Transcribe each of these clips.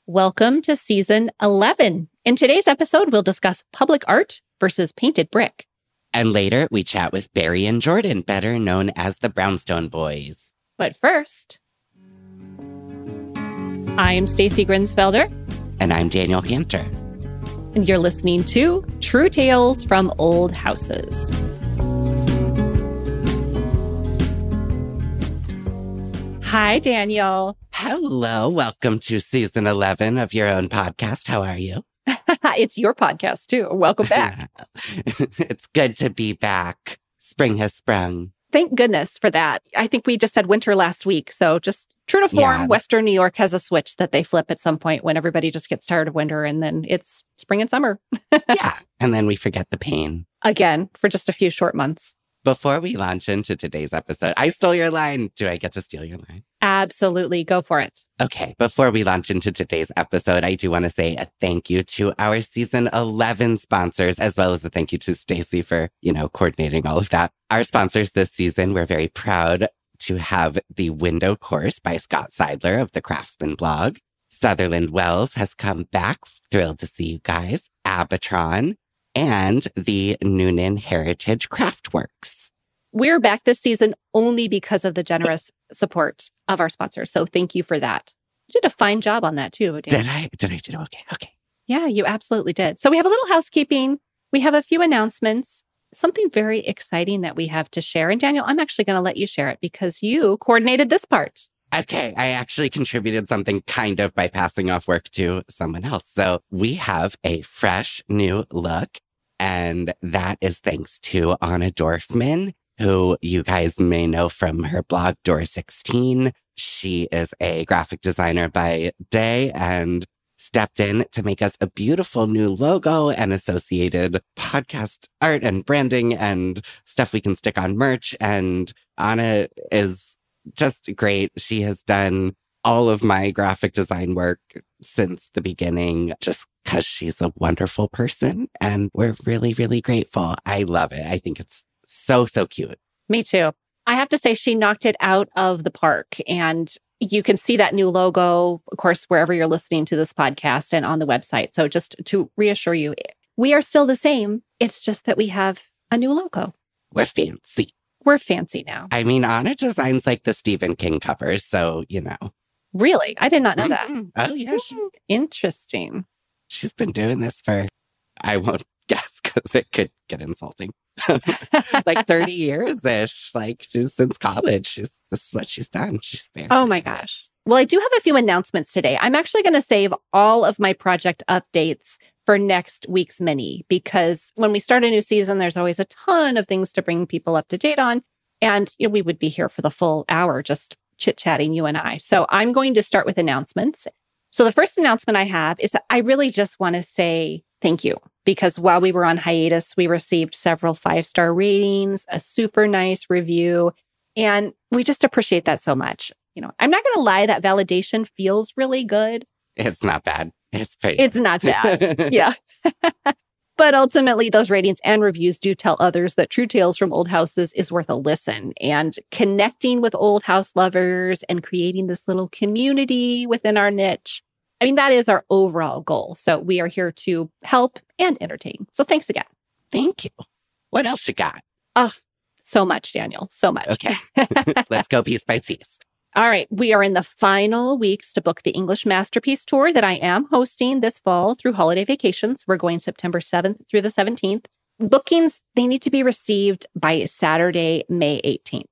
Welcome to Season 11. In today's episode, we'll discuss public art versus painted brick. And later, we chat with Barry and Jordan, better known as the Brownstone Boys. But first, I'm Stacy Grinsfelder. And I'm Daniel Cantor. And you're listening to True Tales from Old Houses. Hi, Daniel. Hello. Welcome to Season 11 of your own podcast. How are you? It's your podcast, too. Welcome back. It's good to be back. Spring has sprung. Thank goodness for that. I think we just had winter last week. So just true to form, Yeah. Western New York has a switch that they flip at some point when everybody just gets tired of winter, and then it's spring and summer. Yeah. And then we forget the pain. Again, for just a few short months. Before we launch into today's episode, I stole your line. Do I get to steal your line? Absolutely. Go for it. Okay, before we launch into today's episode, I do want to say a thank you to our Season 11 sponsors, as well as a thank you to Stacy for, coordinating all of that. Our sponsors this season, we're very proud to have the Window Course by Scott Seidler of the Craftsman blog. Sutherland Wells has come back. Thrilled to see you guys. Abatron and the Noonan Heritage Craftworks. We're back this season only because of the generous support of our sponsors. So thank you for that. You did a fine job on that too, Dan. Did I do okay. Yeah, you absolutely did. So we have a little housekeeping. We have a few announcements, something very exciting that we have to share. And Daniel, I'm actually going to let you share it because you coordinated this part. Okay, I actually contributed something kind of by passing off work to someone else. So we have a fresh new look, and that is thanks to Anna Dorfman, who you guys may know from her blog, Door 16. She is a graphic designer by day and stepped in to make us a beautiful new logo and associated podcast art and branding and stuff we can stick on merch. And Anna is just great. She has done all of my graphic design work since the beginning, just because she's a wonderful person. And we're really, really grateful. I love it. I think it's so cute. Me too. I have to say she knocked it out of the park, and you can see that new logo, of course, wherever you're listening to this podcast and on the website. So just to reassure you, we are still the same. It's just that we have a new logo. We're fancy. We're fancy now. I mean, Anna designs like the Stephen King covers, so, Really? I did not know that. Oh, yeah. Interesting. She's been doing this for, I won't guess because it could get insulting. Like 30 years-ish, like she's since college. This is what she's done. She's fair. Oh my gosh. Well, I do have a few announcements today. I'm actually going to save all of my project updates for next week's mini, because when we start a new season, there's always a ton of things to bring people up to date on. And we would be here for the full hour just chit-chatting, you and I. So I'm going to start with announcements. So the first announcement I have is that I really just want to say thank you, because while we were on hiatus, we received several 5-star ratings, a super nice review, and we just appreciate that so much. I'm not going to lie, that validation feels really good. It's not bad. It's not bad. Yeah. But ultimately, those ratings and reviews do tell others that True Tales from Old Houses is worth a listen, and connecting with old house lovers and creating this little community within our niche. I mean, that is our overall goal. So we are here to help and entertain. So thanks again. Thank you. What else you got? Oh, so much, Daniel. So much. Okay. Let's go piece by piece. All right. We are in the final weeks to book the English Masterpiece Tour that I am hosting this fall through holiday vacations. We're going September 7th through the 17th. Bookings, they need to be received by Saturday, May 18th.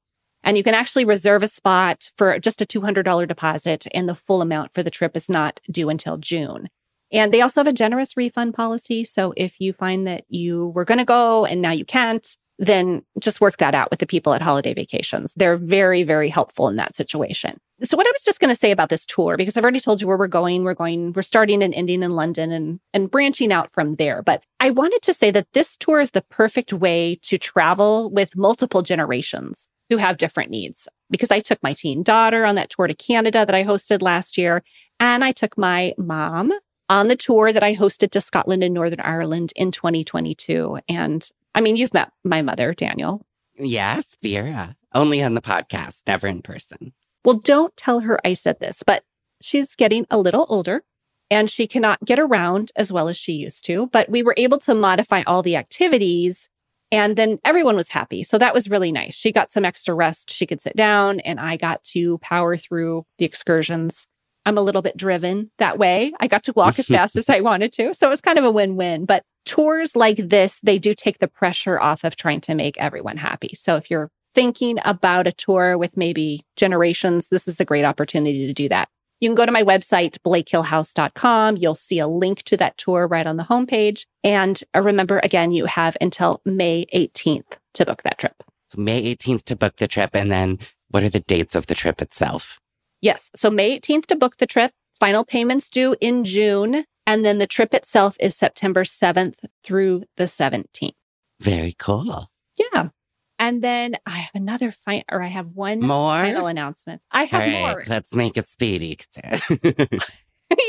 And you can actually reserve a spot for just a $200 deposit, and the full amount for the trip is not due until June. And they also have a generous refund policy. So if you find that you were going to go and now you can't, then just work that out with the people at Holiday Vacations. They're very, very helpful in that situation. So what I was just going to say about this tour, because I've already told you where we're going. We're starting and ending in London and branching out from there. But I wanted to say that this tour is the perfect way to travel with multiple generations who have different needs. Because I took my teen daughter on that tour to Canada that I hosted last year. And I took my mom on the tour that I hosted to Scotland and Northern Ireland in 2022. And I mean, you've met my mother, Daniel. Yes, Vera. Only on the podcast, never in person. Well, don't tell her I said this, but she's getting a little older. and she cannot get around as well as she used to. But we were able to modify all the activities, and then everyone was happy. So that was really nice. She got some extra rest. She could sit down, and I got to power through the excursions. I'm a little bit driven that way. I got to walk as fast as I wanted to. So it was kind of a win-win. But tours like this, they do take the pressure off of trying to make everyone happy. So if you're thinking about a tour with maybe generations, this is a great opportunity to do that. You can go to my website, blakehillhouse.com. You'll see a link to that tour right on the homepage. And remember, again, you have until May 18th to book that trip. So May 18th to book the trip. And then what are the dates of the trip itself? Yes. So May 18th to book the trip. Final payments due in June. And then the trip itself is September 7th through the 17th. Very cool. Yeah. And then I have another I have one more final announcement. I have more. Let's make it speedy.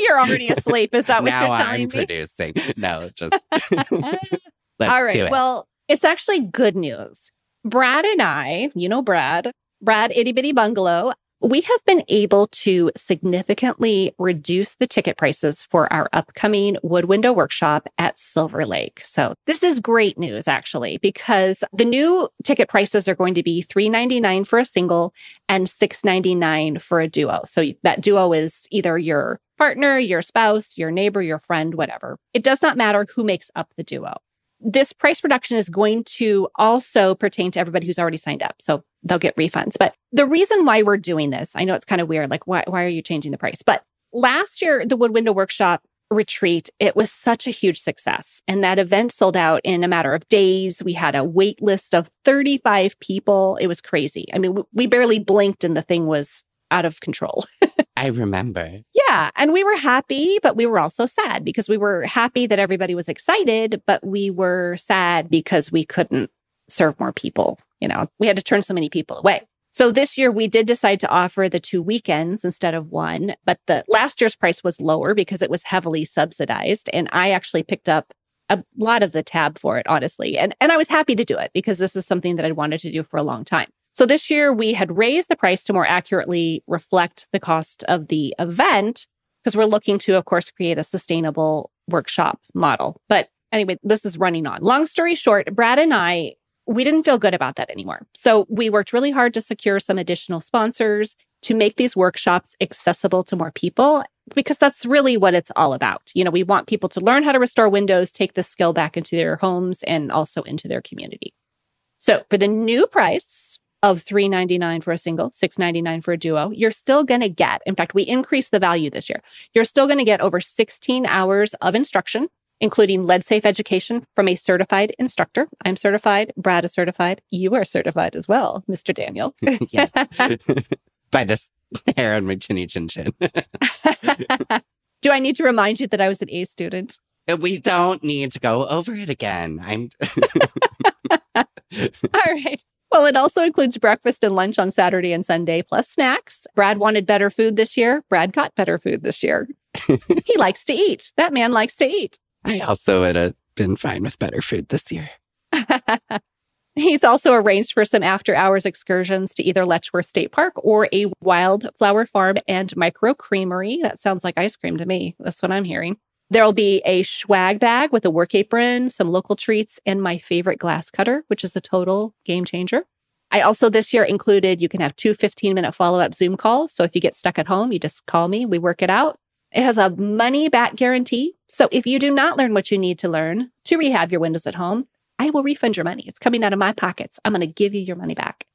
You're already asleep. Is that what now you're telling I'm me? producing. No, just let's all right. do it. Well, it's actually good news. Brad and I, Brad Itty Bitty Bungalow, we have been able to significantly reduce the ticket prices for our upcoming wood window workshop at Silver Lake. So this is great news, actually, because the new ticket prices are going to be $3.99 for a single and $6.99 for a duo. So that duo is either your partner, your spouse, your neighbor, your friend, whatever. It does not matter who makes up the duo. This price reduction is going to also pertain to everybody who's already signed up. So they'll get refunds. But the reason why we're doing this, I know it's kind of weird, like why are you changing the price? But last year, the Wood Window Workshop retreat, it was such a huge success. And that event sold out in a matter of days. We had a wait list of 35 people. It was crazy. I mean, we barely blinked and the thing was out of control. I remember. Yeah. And we were happy, but we were also sad because we were happy that everybody was excited, but we were sad because we couldn't serve more people. We had to turn so many people away. So this year we did decide to offer the 2 weekends instead of one, but the last year's price was lower because it was heavily subsidized. And I actually picked up a lot of the tab for it, honestly. And I was happy to do it because this is something that I wanted to do for a long time. So this year we had raised the price to more accurately reflect the cost of the event because we're looking to, of course, create a sustainable workshop model. But anyway, this is running on. Long story short, Brad and I, we didn't feel good about that anymore. So we worked really hard to secure some additional sponsors to make these workshops accessible to more people because that's really what it's all about. We want people to learn how to restore windows, take this skill back into their homes and also into their community. So for the new price of $3.99 for a single, $6.99 for a duo, you're still going to get, in fact, we increased the value this year. You're still going to get over 16 hours of instruction, including lead-safe education from a certified instructor. I'm certified. Brad is certified. You are certified as well, Mr. Daniel. Yes. By this hair on my chinny chin chin. Do I need to remind you that I was an A student? We don't need to go over it again. All right. Well, it also includes breakfast and lunch on Saturday and Sunday, plus snacks. Brad wanted better food this year. Brad got better food this year. He likes to eat. That man likes to eat. I also would have been fine with better food this year. He's also arranged for some after-hours excursions to either Letchworth State Park or a wildflower farm and micro creamery. That sounds like ice cream to me. That's what I'm hearing. There'll be a swag bag with a work apron, some local treats, and my favorite glass cutter, which is a total game changer. I also this year included, you can have 2 15-minute follow-up Zoom calls. So if you get stuck at home, you just call me, we work it out. It has a money-back guarantee. So if you do not learn what you need to learn to rehab your windows at home, I will refund your money. It's coming out of my pockets. I'm going to give you your money back.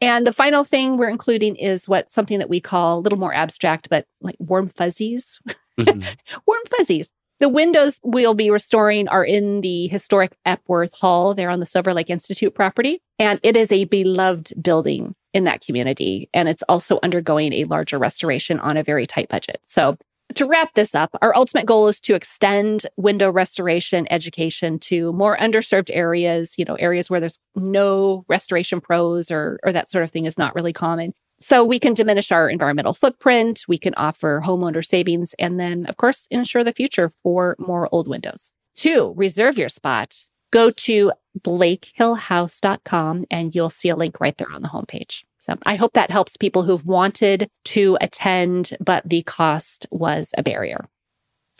And the final thing we're including is something that we call a little more abstract, but like warm fuzzies. Mm-hmm. Warm fuzzies. The windows we'll be restoring are in the historic Epworth Hall there on the Silver Lake Institute property. And it is a beloved building in that community. And it's also undergoing a larger restoration on a very tight budget. So to wrap this up, our ultimate goal is to extend window restoration education to more underserved areas, areas where there's no restoration pros or that sort of thing is not really common. So we can diminish our environmental footprint, we can offer homeowner savings, and then, of course, ensure the future for more old windows. To reserve your spot, go to blakehillhouse.com and you'll see a link right there on the homepage. So I hope that helps people who've wanted to attend, but the cost was a barrier.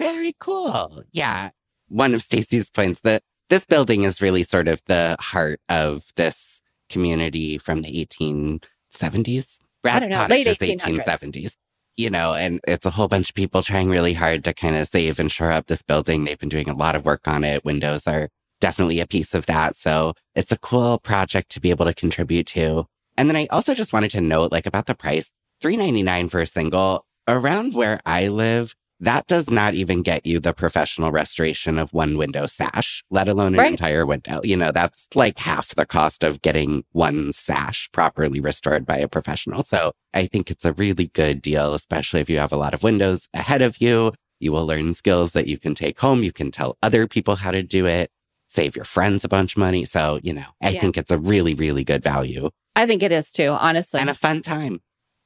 Very cool. Yeah. One of Stacy's points that this building is really sort of the heart of this community from the 1870s. Brad's Cottage late is 1800s. 1870s, and it's a whole bunch of people trying really hard to kind of save and shore up this building. They've been doing a lot of work on it. Windows are definitely a piece of that. So it's a cool project to be able to contribute to. And then I also just wanted to note, about the price, $3.99 for a single. Around where I live, that does not even get you the professional restoration of one window sash, let alone an entire window. That's like half the cost of getting one sash properly restored by a professional. So I think it's a really good deal, especially if you have a lot of windows ahead of you. You will learn skills that you can take home. You can tell other people how to do it, save your friends a bunch of money. So, I think it's a really, really good value. I think it is too, honestly. And a fun time.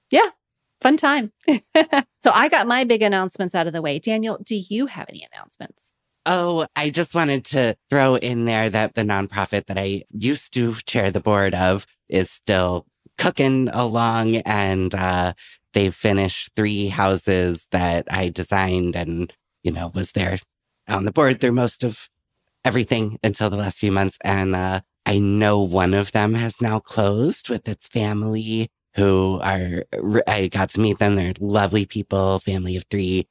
Yeah. Fun time. So I got my big announcements out of the way. Daniel, do you have any announcements? Oh, I just wanted to throw in there that the nonprofit that I used to chair the board of is still cooking along, and they've finished 3 houses that I designed and, was there on the board through most of everything until the last few months. And I know one of them has now closed with its family, who I got to meet them. They're lovely people, family of 3,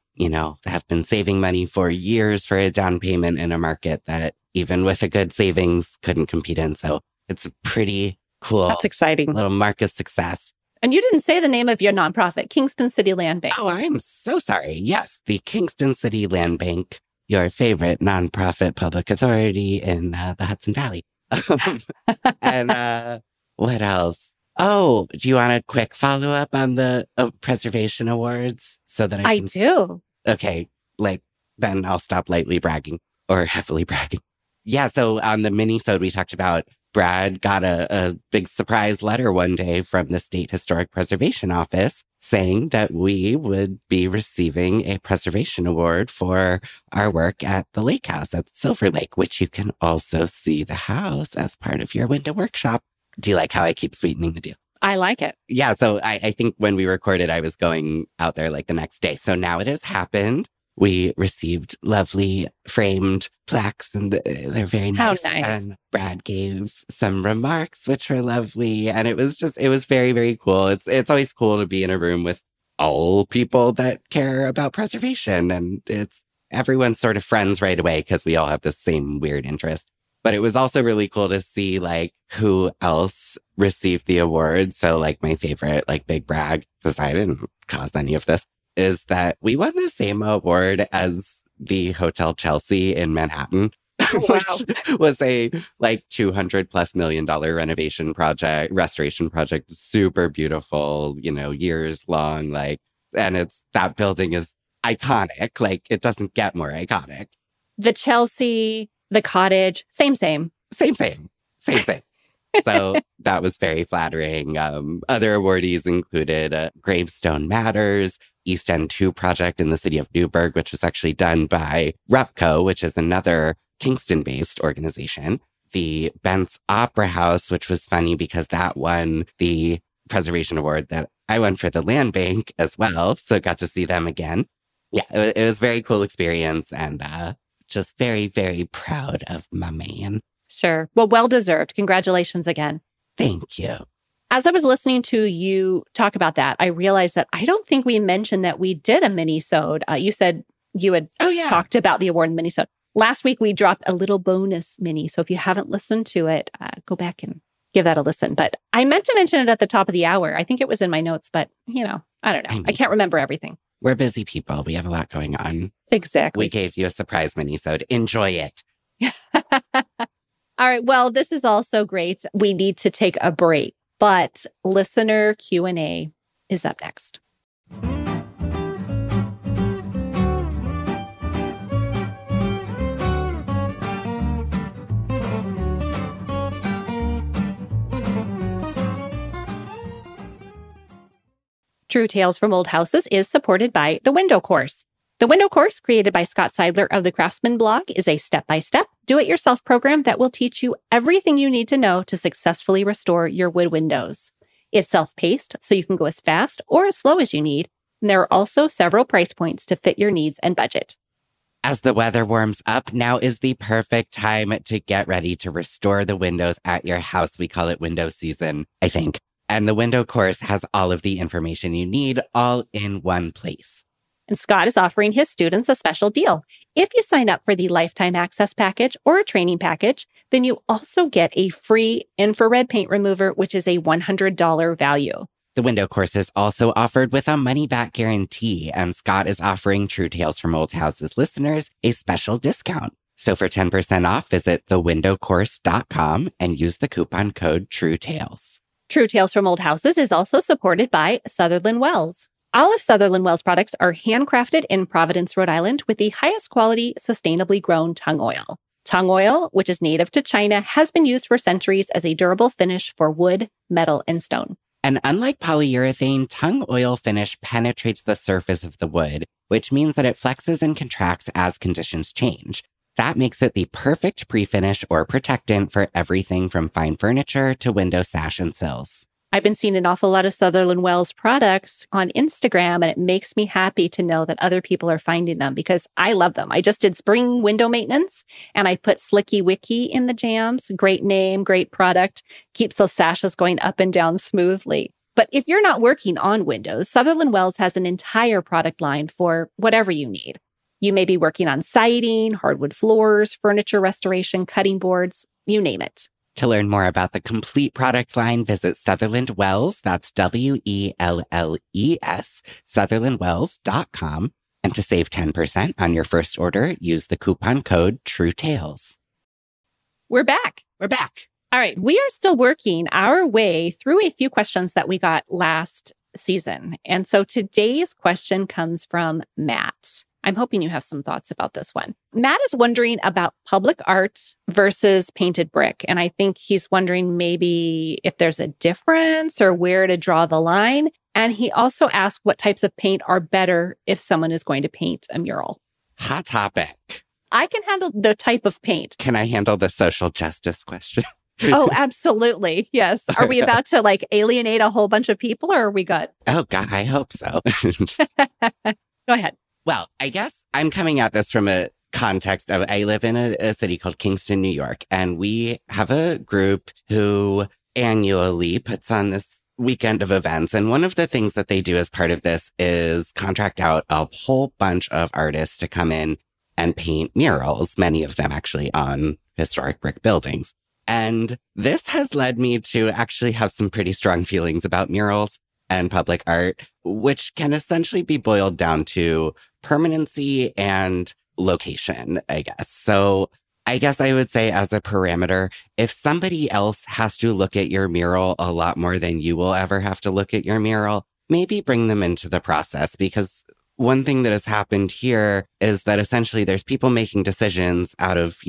have been saving money for years for a down payment in a market that even with a good savings couldn't compete in. So it's a pretty cool. That's exciting. Little mark of success. And you didn't say the name of your nonprofit, Kingston City Land Bank. Oh, I'm so sorry. Yes, the Kingston City Land Bank, your favorite nonprofit public authority in the Hudson Valley. And what else? Oh, do you want a quick follow-up on the preservation awards so that I do. Okay, then I'll stop lightly bragging or heavily bragging. Yeah, so on the mini-sode we talked about, Brad got a big surprise letter one day from the State Historic Preservation Office saying that we would be receiving a preservation award for our work at the lake house at Silver Lake, which you can also see the house as part of your window workshop. Do you like how I keep sweetening the deal? I like it. Yeah. So I think when we recorded, I was going out there the next day. So now it has happened. We received lovely framed plaques and they're very nice. How nice. And Brad gave some remarks, which were lovely. And it was very, very cool. It's always cool to be in a room with all people that care about preservation. And everyone's sort of friends right away because we all have the same weird interest. But it was also really cool to see who else received the award. So my favorite big brag, because I didn't cause any of this, is that we won the same award as the Hotel Chelsea in Manhattan, which was a $200+ million restoration project, super beautiful, years long, and that building is iconic. It doesn't get more iconic. The Chelsea, the cottage, same. Same. So that was very flattering. Other awardees included Gravestone Matters, East End 2 project in the city of Newburgh, which was actually done by RUPCO, which is another Kingston-based organization. The Bent's Opera House, which was funny because that won the preservation award that I won for the land bank as well. So got to see them again. Yeah, it was a very cool experience and just very, very proud of my man. Sure. Well deserved. Congratulations again. Thank you. As I was listening to you talk about that, I realized that I don't think we mentioned that we did a mini-sode. You said you had talked about the award in mini-sode. Last week, we dropped a little bonus mini. So if you haven't listened to it, go back and give that a listen. But I meant to mention it at the top of the hour. I think it was in my notes, but I don't know. I can't remember everything. We're busy people. We have a lot going on. Exactly. We gave you a surprise mini-sode. Enjoy it. All right. Well, this is also great. We need to take a break, but listener Q&A is up next. True Tales from Old Houses is supported by The Window Course. The Window Course, created by Scott Seidler of the Craftsman blog, is a step-by-step, do-it-yourself program that will teach you everything you need to know to successfully restore your wood windows. It's self-paced, so you can go as fast or as slow as you need, and there are also several price points to fit your needs and budget. As the weather warms up, now is the perfect time to get ready to restore the windows at your house. We call it window season, I think. And the window course has all of the information you need all in one place. And Scott is offering his students a special deal. If you sign up for the lifetime access package or a training package, then you also get a free infrared paint remover, which is a $100 value. The window course is also offered with a money-back guarantee, and Scott is offering True Tales from Old Houses listeners a special discount. So for 10% off, visit thewindowcourse.com and use the coupon code TrueTales. True Tales from Old Houses is also supported by Sutherland Wells. All of Sutherland Wells products are handcrafted in Providence, Rhode Island with the highest quality, sustainably grown tung oil. Tung oil, which is native to China, has been used for centuries as a durable finish for wood, metal, and stone. And unlike polyurethane, tung oil finish penetrates the surface of the wood, which means that it flexes and contracts as conditions change. That makes it the perfect pre-finish or protectant for everything from fine furniture to window sash and sills. I've been seeing an awful lot of Sutherland Wells products on Instagram, and it makes me happy to know that other people are finding them because I love them. I just did spring window maintenance and I put Slicky Wicky in the jams. Great name, great product, keeps those sashes going up and down smoothly. But if you're not working on windows, Sutherland Wells has an entire product line for whatever you need. You may be working on siding, hardwood floors, furniture restoration, cutting boards, you name it. To learn more about the complete product line, visit Sutherland Wells, that's WELLES, sutherlandwells.com. And to save 10% on your first order, use the coupon code TrueTales. We're back. We're back. All right. We are still working our way through a few questions that we got last season. And so today's question comes from Matt. I'm hoping you have some thoughts about this one. Matt is wondering about public art versus painted brick. And I think he's wondering maybe if there's a difference or where to draw the line. And he also asked what types of paint are better if someone is going to paint a mural. Hot topic. I can handle the type of paint. Can I handle the social justice question? Oh, absolutely. Yes. Are we about to alienate a whole bunch of people or are we good? Oh, God, I hope so. Go ahead. Well, I guess I'm coming at this from a context of I live in a city called Kingston, New York, and we have a group who annually puts on this weekend of events. And one of the things that they do as part of this is contract out a whole bunch of artists to come in and paint murals, many of them actually on historic brick buildings. And this has led me to actually have some pretty strong feelings about murals and public art, which can essentially be boiled down to permanency and location, I guess. So I guess I would say as a parameter, if somebody else has to look at your mural a lot more than you will ever have to look at your mural, maybe bring them into the process. Because one thing that has happened here is that essentially there's people making decisions out of,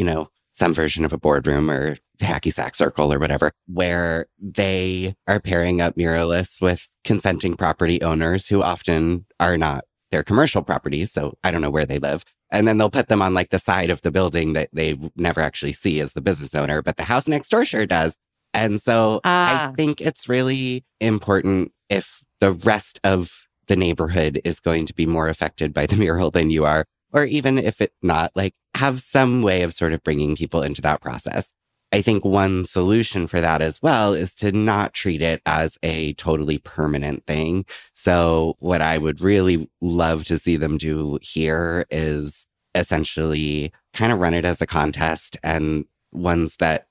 some version of a boardroom or hacky sack circle or whatever, where they are pairing up muralists with consenting property owners who often are not their commercial properties. So I don't know where they live. And then they'll put them on the side of the building that they never actually see as the business owner, but the house next door sure does. And so I think it's really important if the rest of the neighborhood is going to be more affected by the mural than you are, or even if it's not, have some way of sort of bringing people into that process. I think one solution for that as well is to not treat it as a totally permanent thing. So what I would really love to see them do here is essentially kind of run it as a contest, and ones that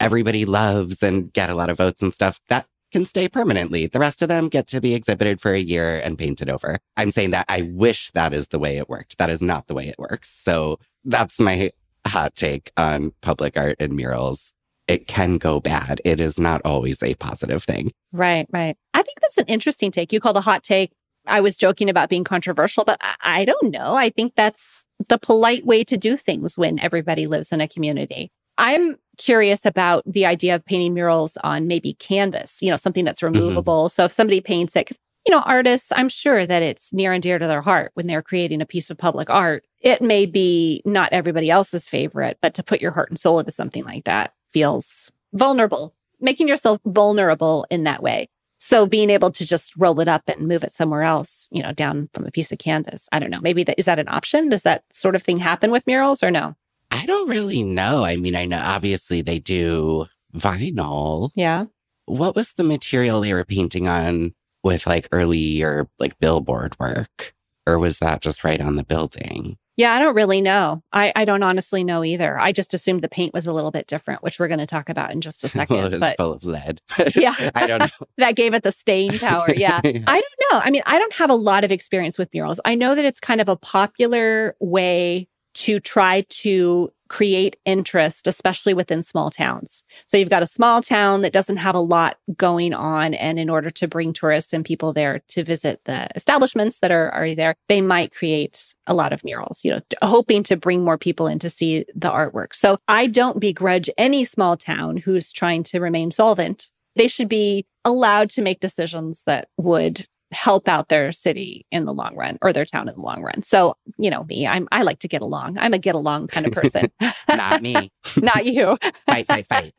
everybody loves and get a lot of votes and stuff, that can stay permanently. The rest of them get to be exhibited for a year and painted over. I'm saying that I wish that is the way it worked. That is not the way it works. So that's my hot take on public art and murals. It can go bad. It is not always a positive thing. Right. I think that's an interesting take. You called a hot take. I was joking about being controversial, but I don't know. I think that's the polite way to do things when everybody lives in a community. I'm curious about the idea of painting murals on maybe canvas, something that's removable. Mm-hmm. So if somebody paints it, because, artists, I'm sure that it's near and dear to their heart when they're creating a piece of public art. It may be not everybody else's favorite, but to put your heart and soul into something like that feels vulnerable, making yourself vulnerable in that way. So being able to just roll it up and move it somewhere else, down from a piece of canvas. I don't know. Maybe is that an option? Does that sort of thing happen with murals or no? I don't really know. I mean, I know obviously they do vinyl. Yeah. What was the material they were painting on with like early or like billboard work? Or was that just right on the building? Yeah, I don't really know. I don't honestly know either. I just assumed the paint was a little bit different, which we're going to talk about in just a second. Well, it was full of lead. Yeah. I don't know. That gave it the staying power. Yeah. I don't know. I mean, I don't have a lot of experience with murals. I know that it's kind of a popular way to try to create interest, especially within small towns. So you've got a small town that doesn't have a lot going on. And in order to bring tourists and people there to visit the establishments that are already there, they might create a lot of murals, hoping to bring more people in to see the artwork. So I don't begrudge any small town who's trying to remain solvent. They should be allowed to make decisions that would help out their city in the long run or their town in the long run. So, me, I like to get along. I'm a get along kind of person. Not me. Not you. Fight.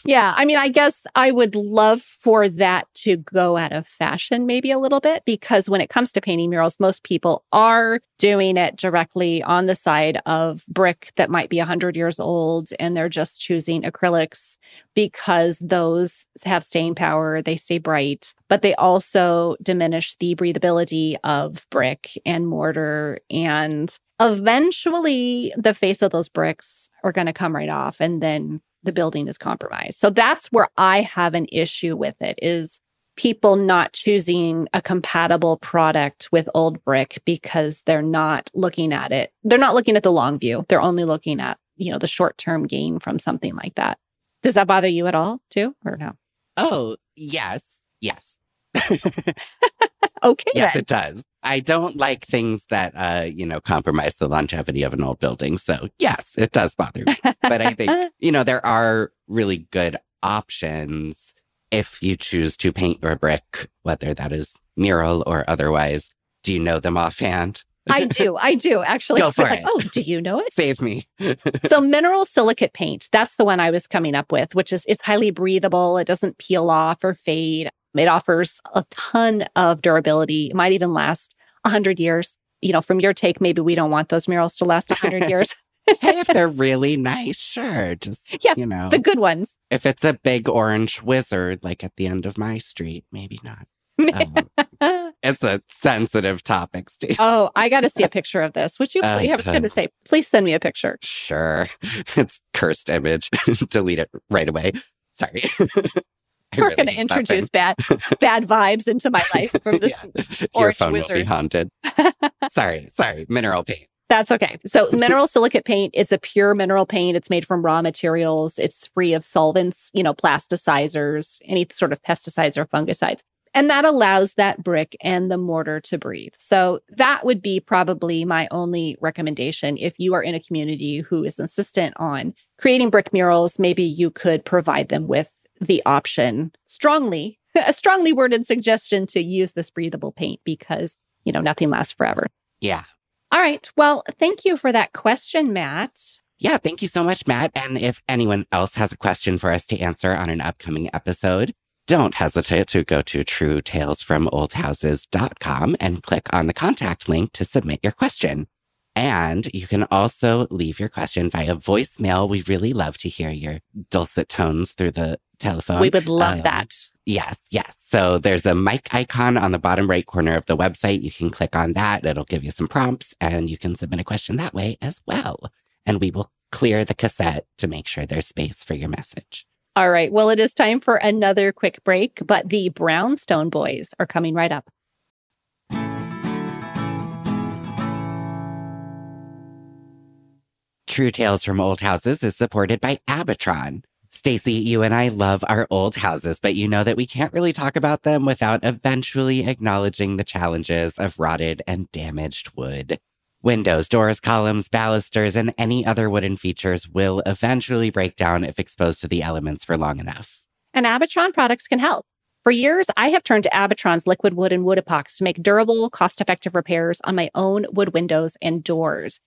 Yeah. I mean, I guess I would love for that to go out of fashion maybe a little bit, because when it comes to painting murals, most people are doing it directly on the side of brick that might be 100 years old, and they're just choosing acrylics because those have staying power, they stay bright, but they also diminish the breathability of brick and mortar. And eventually the face of those bricks are going to come right off, and then the building is compromised. So that's where I have an issue with it, is people not choosing a compatible product with old brick because they're not looking at it. They're not looking at the long view. They're only looking at, the short-term gain from something like that. Does that bother you at all too, or no? Oh, yes. Okay. Yes, then. it does. I don't like things that, compromise the longevity of an old building. So yes, it does bother me. But I think, there are really good options if you choose to paint your brick, whether that is mural or otherwise. Do you know them offhand? I do. Actually. Go for it. Oh, do you know it? Save me. So mineral silicate paint, that's the one I was coming up with, which is it's highly breathable. It doesn't peel off or fade. It offers a ton of durability. It might even last 100 years. From your take, maybe we don't want those murals to last 100 years. Hey, if they're really nice, sure. Just, the good ones. If it's a big orange wizard, like at the end of my street, maybe not. It's a sensitive topic, Steve. Oh, I got to see a picture of this. Would you? I was going to say, please send me a picture. Sure. It's cursed image. Delete it right away. Sorry. We're going to introduce bad vibes into my life from this orange Your phone wizard. will be haunted. Sorry. Mineral paint. That's okay. So mineral silicate paint is a pure mineral paint. It's made from raw materials. It's free of solvents, plasticizers, any sort of pesticides or fungicides. And that allows that brick and the mortar to breathe. So that would be probably my only recommendation. If you are in a community who is insistent on creating brick murals, maybe you could provide them with the option, a strongly worded suggestion to use this breathable paint because, nothing lasts forever. Yeah. All right. Well, thank you for that question, Matt. Yeah, thank you so much, Matt. And if anyone else has a question for us to answer on an upcoming episode, don't hesitate to go to truetalesfromoldhouses.com and click on the contact link to submit your question. And you can also leave your question via voicemail. We really love to hear your dulcet tones through the telephone. We would love that. Yes. So there's a mic icon on the bottom right corner of the website. You can click on that. It'll give you some prompts and you can submit a question that way as well. And we will clear the cassette to make sure there's space for your message. All right. Well, it is time for another quick break, but the Brownstone Boys are coming right up. True Tales from Old Houses is supported by Abitron. Stacy, you and I love our old houses, but you know that we can't really talk about them without eventually acknowledging the challenges of rotted and damaged wood. Windows, doors, columns, balusters, and any other wooden features will eventually break down if exposed to the elements for long enough. And Abitron products can help. For years, I have turned to Abitron's liquid wood and wood epox to make durable, cost-effective repairs on my own wood windows and doors.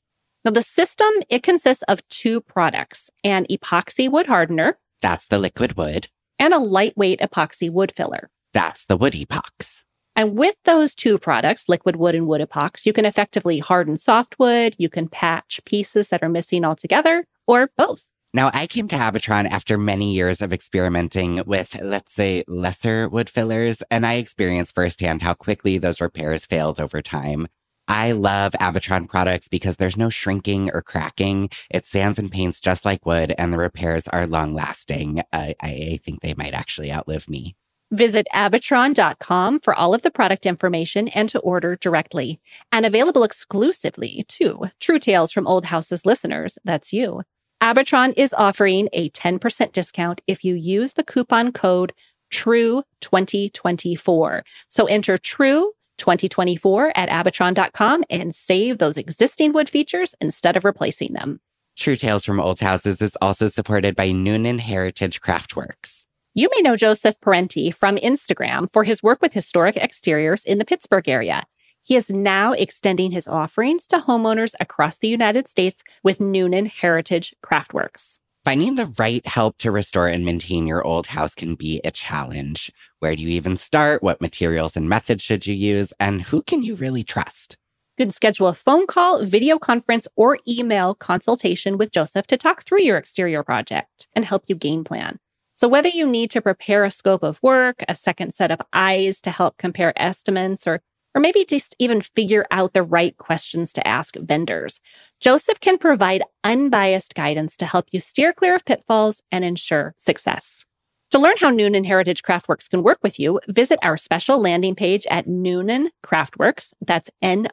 Now, the system, it consists of two products, an epoxy wood hardener. That's the liquid wood. And a lightweight epoxy wood filler. That's the wood epox. And with those two products, liquid wood and wood epox, you can effectively harden softwood, you can patch pieces that are missing altogether, or both. Now, I came to Abitron after many years of experimenting with, let's say, lesser wood fillers, and I experienced firsthand how quickly those repairs failed over time. I love Abitron products because there's no shrinking or cracking. It sands and paints just like wood, and the repairs are long-lasting. I think they might actually outlive me. Visit Abitron.com for all of the product information and to order directly. And available exclusively to True Tales from Old Houses listeners, that's you. Abitron is offering a 10% discount if you use the coupon code TRUE2024. So enter TRUE2024 at Abitron.com and save those existing wood features instead of replacing them. True Tales from Old Houses is also supported by Noonan Heritage Craftworks. You may know Joseph Parenti from Instagram for his work with historic exteriors in the Pittsburgh area. He is now extending his offerings to homeowners across the United States with Noonan Heritage Craftworks. Finding the right help to restore and maintain your old house can be a challenge. Where do you even start? What materials and methods should you use? And who can you really trust? You can schedule a phone call, video conference, or email consultation with Joseph to talk through your exterior project and help you game plan. So whether you need to prepare a scope of work, a second set of eyes to help compare estimates, or maybe just even figure out the right questions to ask vendors, Joseph can provide unbiased guidance to help you steer clear of pitfalls and ensure success. To learn how Noonan Heritage Craftworks can work with you, visit our special landing page at Noonan Craftworks. That's Noonan,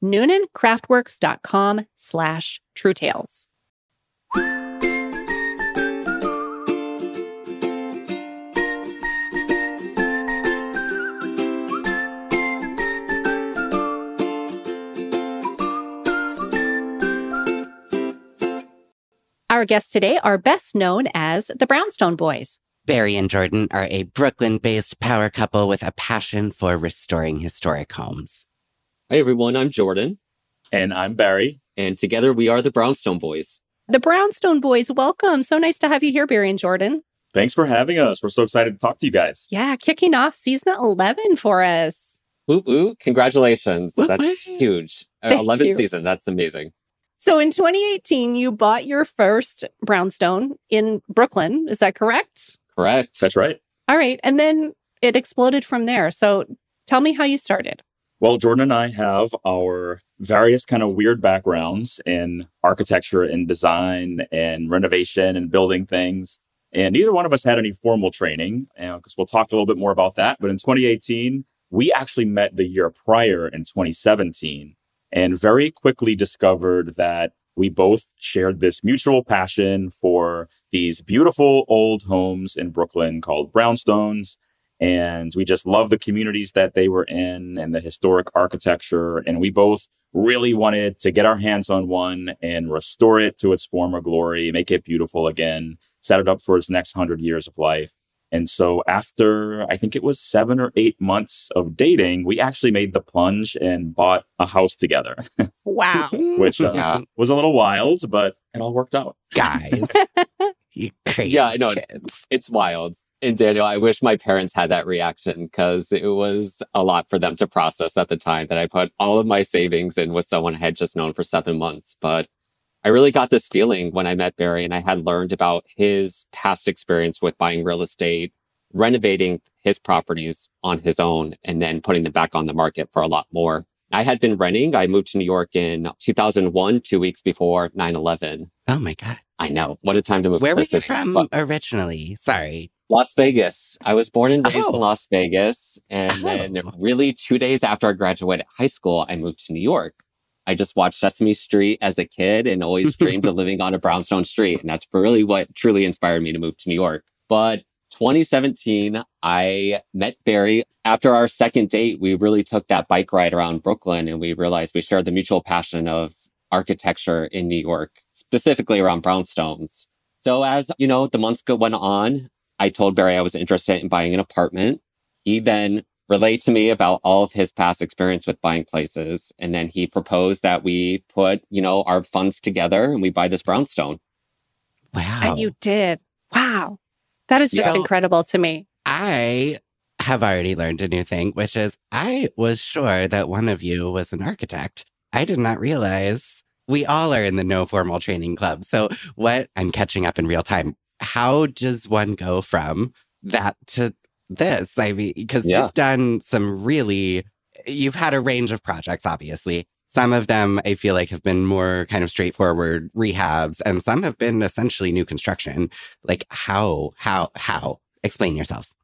noonancraftworks.com/truetales. Our guests today are best known as the Brownstone Boys. Barry and Jordan are a Brooklyn-based power couple with a passion for restoring historic homes. Hi, everyone. I'm Jordan. And I'm Barry. And together we are the Brownstone Boys. The Brownstone Boys, welcome. So nice to have you here, Barry and Jordan. Thanks for having us. We're so excited to talk to you guys. Yeah, kicking off season 11 for us. Woo woo. Congratulations. Woo-woo. That's huge. Thank 11th you. season. That's amazing. So in 2018, you bought your first brownstone in Brooklyn. Is that correct? Correct. That's right. All right. And then it exploded from there. So tell me how you started. Well, Jordan and I have our various kind of weird backgrounds in architecture and design and renovation and building things. And neither one of us had any formal training, because we'll talk a little bit more about that. But in 2018, we actually met the year prior in 2017. And very quickly discovered that we both shared this mutual passion for these beautiful old homes in Brooklyn called Brownstones. And we just loved the communities that they were in and the historic architecture. And we both really wanted to get our hands on one and restore it to its former glory, make it beautiful again, set it up for its next 100 years of life. And so after, I think it was 7 or 8 months of dating, we actually made the plunge and bought a house together. Wow. Which was a little wild, but it all worked out. Guys, you crazy Yeah, I know. kids. It's wild. And Daniel, I wish my parents had that reaction because it was a lot for them to process at the time that I put all of my savings in with someone I had just known for 7 months. But I really got this feeling when I met Barry and I had learned about his past experience with buying real estate, renovating his properties on his own, and then putting them back on the market for a lot more. I had been renting. I moved to New York in 2001, 2 weeks before 9/11. Oh my God. I know. What a time to move. Where to were the you city. from But originally? Sorry. Las Vegas. I was born and raised Oh. in Las Vegas. And Oh. then really 2 days after I graduated high school, I moved to New York. I just watched Sesame Street as a kid and always dreamed of living on a brownstone street. And that's really what truly inspired me to move to New York. But 2017, I met Barry. After our second date, we really took that bike ride around Brooklyn and we realized we shared the mutual passion of architecture in New York, specifically around brownstones. So as, the months went on, I told Barry I was interested in buying an apartment. He then relayed to me about all of his past experience with buying places. And then he proposed that we put, our funds together and we buy this brownstone. Wow. And you did. Wow. That is just So- incredible to me. I have already learned a new thing, which is I was sure that one of you was an architect. I did not realize we all are in the no formal training club. So what I'm catching up in real time. How does one go from that to this? I mean, because you've done you've had a range of projects, obviously. Some of them I feel like have been more kind of straightforward rehabs, and some have been essentially new construction. Like how? Explain yourselves.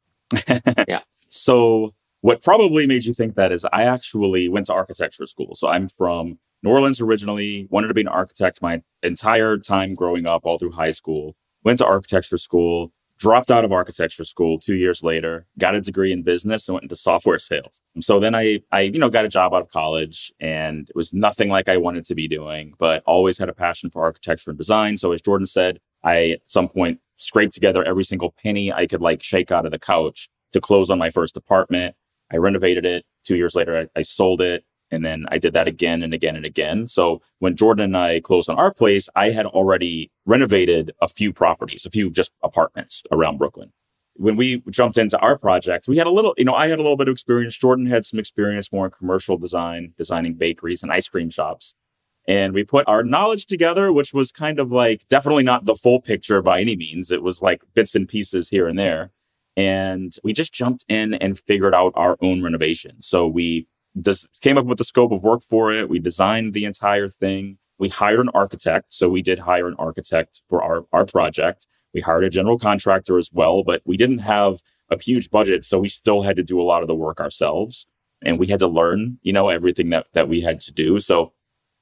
Yeah. So what probably made you think that is I actually went to architecture school. So I'm from New Orleans originally, wanted to be an architect my entire time growing up, all through high school. Went to architecture school, dropped out of architecture school 2 years later, got a degree in business and went into software sales. So then I got a job out of college, and it was nothing like I wanted to be doing, but always had a passion for architecture and design. So as Jordan said, I at some point scraped together every single penny I could shake out of the couch to close on my first apartment. I renovated it. 2 years later, I sold it. And then I did that again and again and again. So when Jordan and I closed on our place, I had already renovated a few properties, a few just apartments around Brooklyn. When we jumped into our project, we had I had a little bit of experience. Jordan had some experience more in commercial design, designing bakeries and ice cream shops. And we put our knowledge together, which was kind of definitely not the full picture by any means. It was bits and pieces here and there. And we just jumped in and figured out our own renovation. So we just came up with the scope of work for it. We designed the entire thing. We hired an architect. So we did hire an architect for our project. We hired a general contractor as well, but we didn't have a huge budget. So we still had to do a lot of the work ourselves. And we had to learn, everything that we had to do. So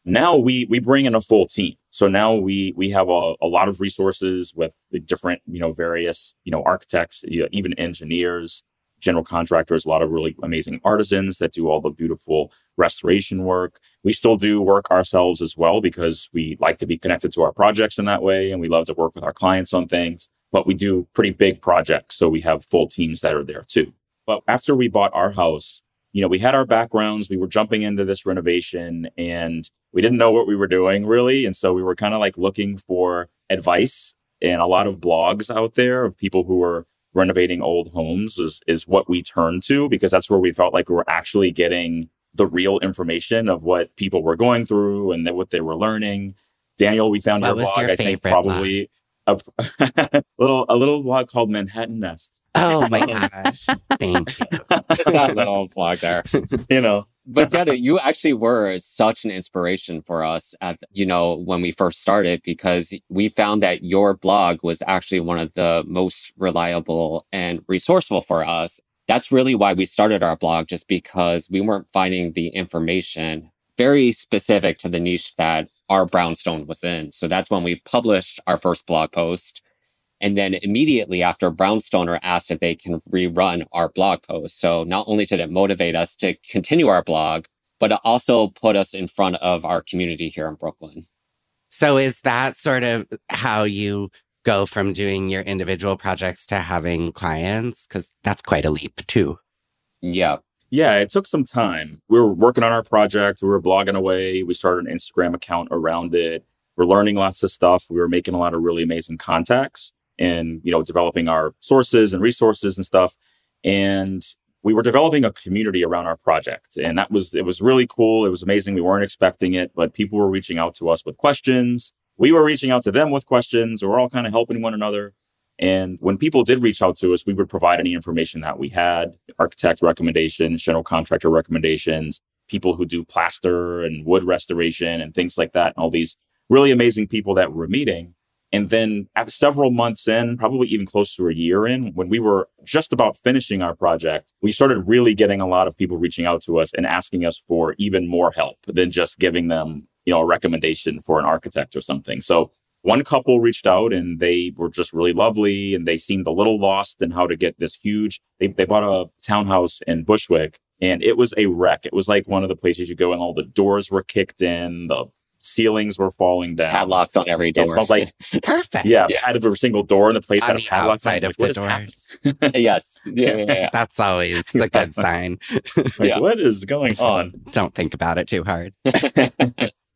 now we bring in a full team. So now we have a lot of resources with the different, various, architects, even engineers, general contractors, a lot of really amazing artisans that do all the beautiful restoration work. We still do work ourselves as well because we like to be connected to our projects in that way. And we love to work with our clients on things, but we do pretty big projects. So we have full teams that are there too. But after we bought our house, we had our backgrounds, we were jumping into this renovation and we didn't know what we were doing really. And so we were kind of looking for advice, and a lot of blogs out there of people who were renovating old homes is what we turned to, because that's where we felt like we were actually getting the real information of what people were going through and what they were learning. Daniel, we found your blog, I think probably a little blog called Manhattan Nest. Oh my gosh. Thank you. Just that little blog there. But Dada, you actually were such an inspiration for us when we first started, because we found that your blog was actually one of the most reliable and resourceful for us. That's really why we started our blog, just because we weren't finding the information very specific to the niche that our brownstone was in. So that's when we published our first blog post. And then immediately after, Brownstoner asked if they can rerun our blog post. So not only did it motivate us to continue our blog, but it also put us in front of our community here in Brooklyn. So is that sort of how you go from doing your individual projects to having clients? Because that's quite a leap too. Yeah. Yeah, it took some time. We were working on our project. We were blogging away. We started an Instagram account around it. We're learning lots of stuff. We were making a lot of really amazing contacts and, developing our sources and resources and stuff. And we were developing a community around our project. And it was really cool. It was amazing. We weren't expecting it, but people were reaching out to us with questions. We were reaching out to them with questions. We were all kind of helping one another. And when people did reach out to us, we would provide any information that we had: architect recommendations, general contractor recommendations, people who do plaster and wood restoration and things like that. And all these really amazing people that we're meeting. And then after several months in, probably even close to a year in, when we were just about finishing our project, we started really getting a lot of people reaching out to us and asking us for even more help than just giving them, a recommendation for an architect or something. So one couple reached out and they were just really lovely, and they seemed a little lost in how to get this huge. They bought a townhouse in Bushwick, and it was a wreck. It was like one of the places you go and all the doors were kicked in, the ceilings were falling down. Padlocks on every door. It smelled like perfect. Yeah, out of every single door in the place had a padlock outside of the doors. Yes. Yeah. That's always a good sign. What is going on? Don't think about it too hard.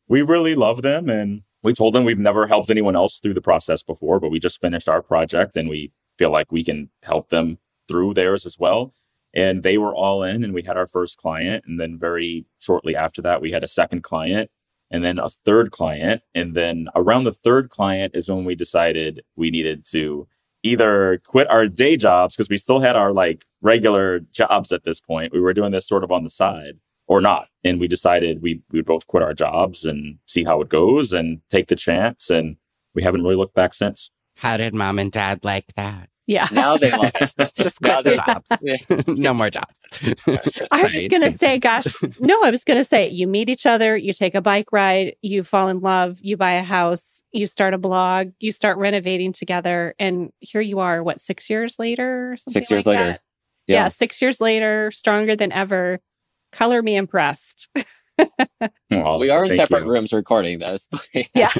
We really love them, and we told them we've never helped anyone else through the process before, but we just finished our project and we feel like we can help them through theirs as well. And they were all in, and we had our first client. And then very shortly after that, we had a second client and then a third client. And then around the third client is when we decided we needed to either quit our day jobs, because we still had our like regular jobs at this point. We were doing this sort of on the side, or not. And we decided we would both quit our jobs and see how it goes and take the chance. And we haven't really looked back since. How did mom and dad like that? Yeah. Now they love it. Just quit the jobs. No more jobs. I was going to say, gosh, no, I was going to say, you meet each other, you take a bike ride, you fall in love, you buy a house, you start a blog, you start renovating together. And here you are, what, 6 years later? Or something 6 years like later. that? Yeah, 6 years later, stronger than ever. Color me impressed. Well, We are in thank separate you. rooms recording this. Yeah.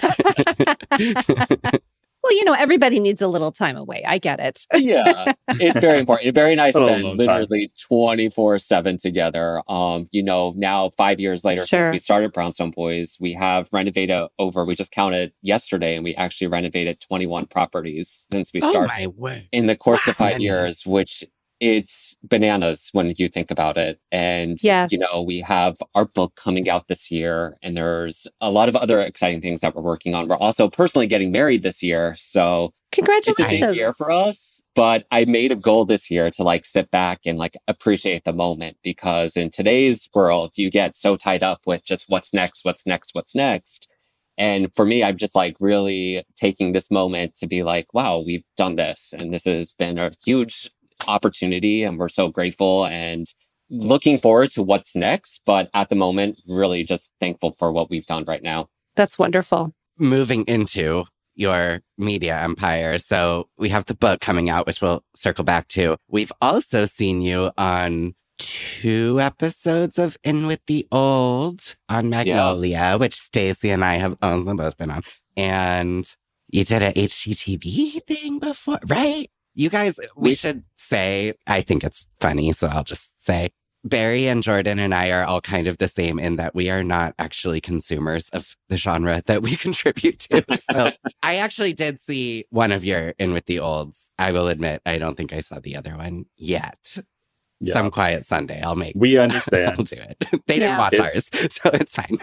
Well, everybody needs a little time away. I get it. Yeah, it's very important. Very nice Little spend alone time. literally 24/7 together. Now 5 years later Sure. since we started Brownstone Boys, we have renovated we just counted yesterday, and we actually renovated 21 properties since we Oh started my word. in the course of Wow. 5 years, which it's bananas when you think about it. And, Yes. we have our book coming out this year, and there's a lot of other exciting things that we're working on. We're also personally getting married this year. So it's a Congratulations. big year for us, but I made a goal this year to sit back and appreciate the moment, because in today's world, you get so tied up with just what's next. And for me, I'm just really taking this moment to be wow, we've done this, and this has been a huge opportunity, and we're so grateful and looking forward to what's next. But at the moment, really just thankful for what we've done right now. That's wonderful. Moving into your media empire. So we have the book coming out, which we'll circle back to. We've also seen you on 2 episodes of In With the Old on Magnolia, which Stacy and I have both been on. And you did an HGTV thing before, right? You guys, we should say, I think it's funny, so I'll just say, Barry and Jordan and I are all kind of the same in that we are not actually consumers of the genre that we contribute to. So I actually did see one of your In With the Olds. I will admit, I don't think I saw the other one yet. Yeah. Some quiet Sunday, I'll make. We I'll understand. do it. They didn't Yeah. watch ours, so it's fine.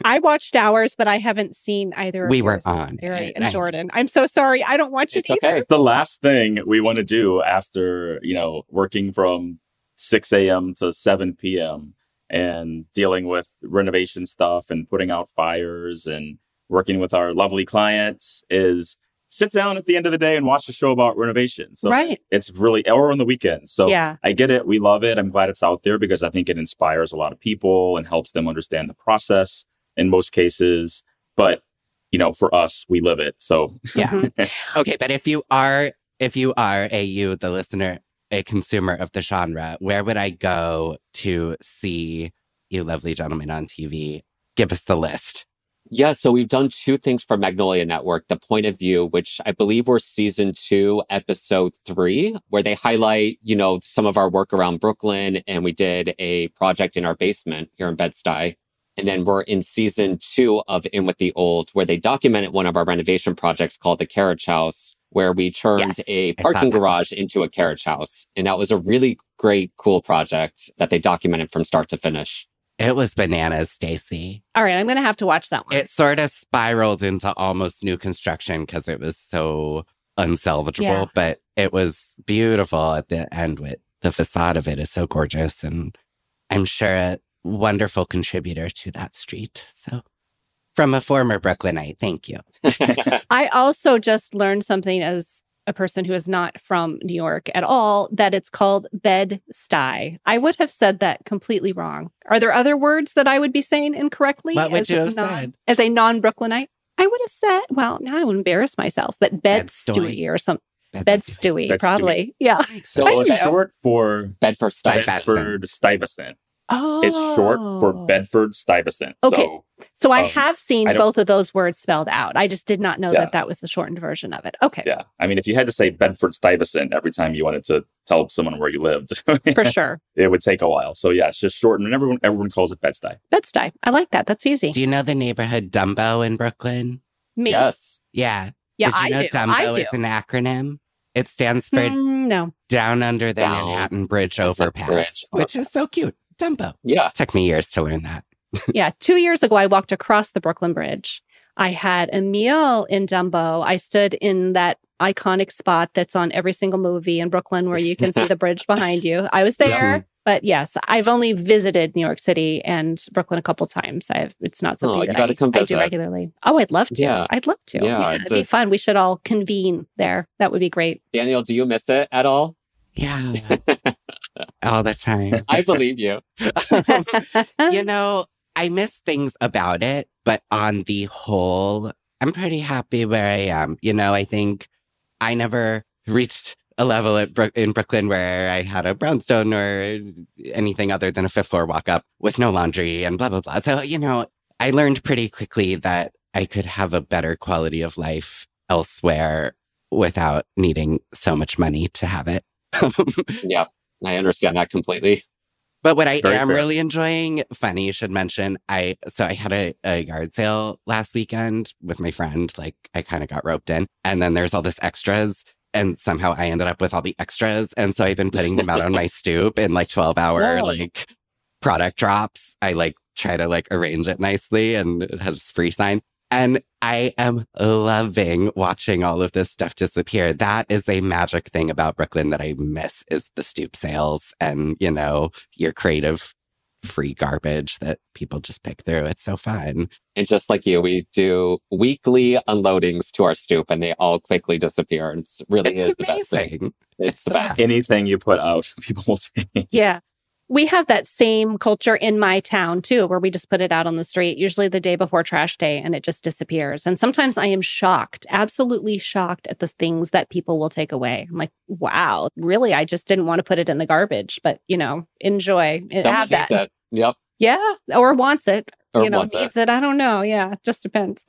I watched ours, but I haven't seen either of We were yours, on Barry it. and Jordan. I'm so sorry. I don't watch it It's either. okay. The last thing we want to do after, working from 6 a.m. to 7 p.m. and dealing with renovation stuff and putting out fires and working with our lovely clients is sit down at the end of the day and watch a show about renovation. So Right. it's really, or on the weekends. So Yeah. I get it. We love it. I'm glad it's out there because I think it inspires a lot of people and helps them understand the process in most cases. But, for us, we live it. So Yeah. Okay, but if you are you, the listener, a consumer of the genre, where would I go to see you lovely gentlemen on TV? Give us the list. Yeah, so we've done 2 things for Magnolia Network. The Point of View, which I believe we're season 2, episode 3, where they highlight, some of our work around Brooklyn. And we did a project in our basement here in Bed-Stuy. And then we're in season 2 of In With the Old, where they documented one of our renovation projects called the Carriage House, where we turned Yes, a I saw parking that. garage into a carriage house. And that was a really great, cool project that they documented from start to finish. It was bananas, Stacy. All right. I'm going to have to watch that one. It sort of spiraled into almost new construction because it was so unsalvageable, Yeah. but it was beautiful at the end. With the facade of it is so gorgeous, and I'm sure a wonderful contributor to that street. So from a former Brooklynite, thank you. I also just learned something as a person who is not from New York at all, that it's called Bed-Stuy. I would have said that completely wrong. Are there other words that I would be saying incorrectly? What would as you a have said? As a non-Brooklynite? I would have said, well, now I would embarrass myself, but Bed-Stuy. Bed-Stuy or something. Bed-Stuy. Bed-Stuy, Bed-Stuy. probably. Yeah. So I it's know. short for Bedford Stuyvesant. Bedford Stuyvesant. Oh. It's short for Bedford Stuyvesant. Okay. So I um, have seen I don't- both of those words spelled out. I just did not know Yeah. that was the shortened version of it. Okay. Yeah. I mean, if you had to say Bedford Stuyvesant every time you wanted to tell someone where you lived, For sure. it would take a while. So yeah, it's just shortened, and everyone calls it Bed-Stuy. Bed-Stuy. I like that. That's easy. Do you know the neighborhood Dumbo in Brooklyn? Me. Yes. Yeah. Yeah, Did you I know do. Dumbo I do. is an acronym? It stands for No. Down Under the Down Manhattan Bridge Overpass, Bridge which is so cute. Dumbo. Yeah. Took me years to learn that. Yeah. 2 years ago, I walked across the Brooklyn Bridge. I had a meal in Dumbo. I stood in that iconic spot that's on every single movie in Brooklyn where you can see the bridge behind you. I was there. Yeah. But yes, I've only visited New York City and Brooklyn a couple times. It's not something that I do regularly. Oh, I'd love to. Yeah. I'd love to. Yeah, it'd be fun. We should all convene there. That would be great. Daniel, do you miss it at all? Yeah. All the time. I believe you. You know, I miss things about it, but on the whole, I'm pretty happy where I am. You know, I think I never reached a level in Brooklyn where I had a brownstone or anything other than a fifth floor walk up with no laundry and blah, blah, blah. So, you know, I learned pretty quickly that I could have a better quality of life elsewhere without needing so much money to have it. Yeah, I understand that completely. But what I Very am fair. really enjoying, funny you should mention, I had a yard sale last weekend with my friend. Like, I kind of got roped in. And then there's all this extras. And somehow I ended up with all the extras. And so I've been putting them out on my stoop in like 12-hour like product drops. I like try to like arrange it nicely and it has free sign. And I am loving watching all of this stuff disappear. That is a magic thing about Brooklyn that I miss is the stoop sales and, you know, your creative free garbage that people just pick through. It's so fun. And just like you, we do weekly unloadings to our stoop and they all quickly disappear. It really is the best thing. It's the best. Anything you put out, people will take. Yeah. We have that same culture in my town, too, where we just put it out on the street, usually the day before trash day, and it just disappears. And sometimes I am shocked, absolutely shocked at the things that people will take away. I'm like, wow, really? I just didn't want to put it in the garbage, but, you know, enjoy. Someone Have that. hates it. Yep. Yeah. Or wants it. Or you know, wants needs it. I don't know. Yeah. Just depends.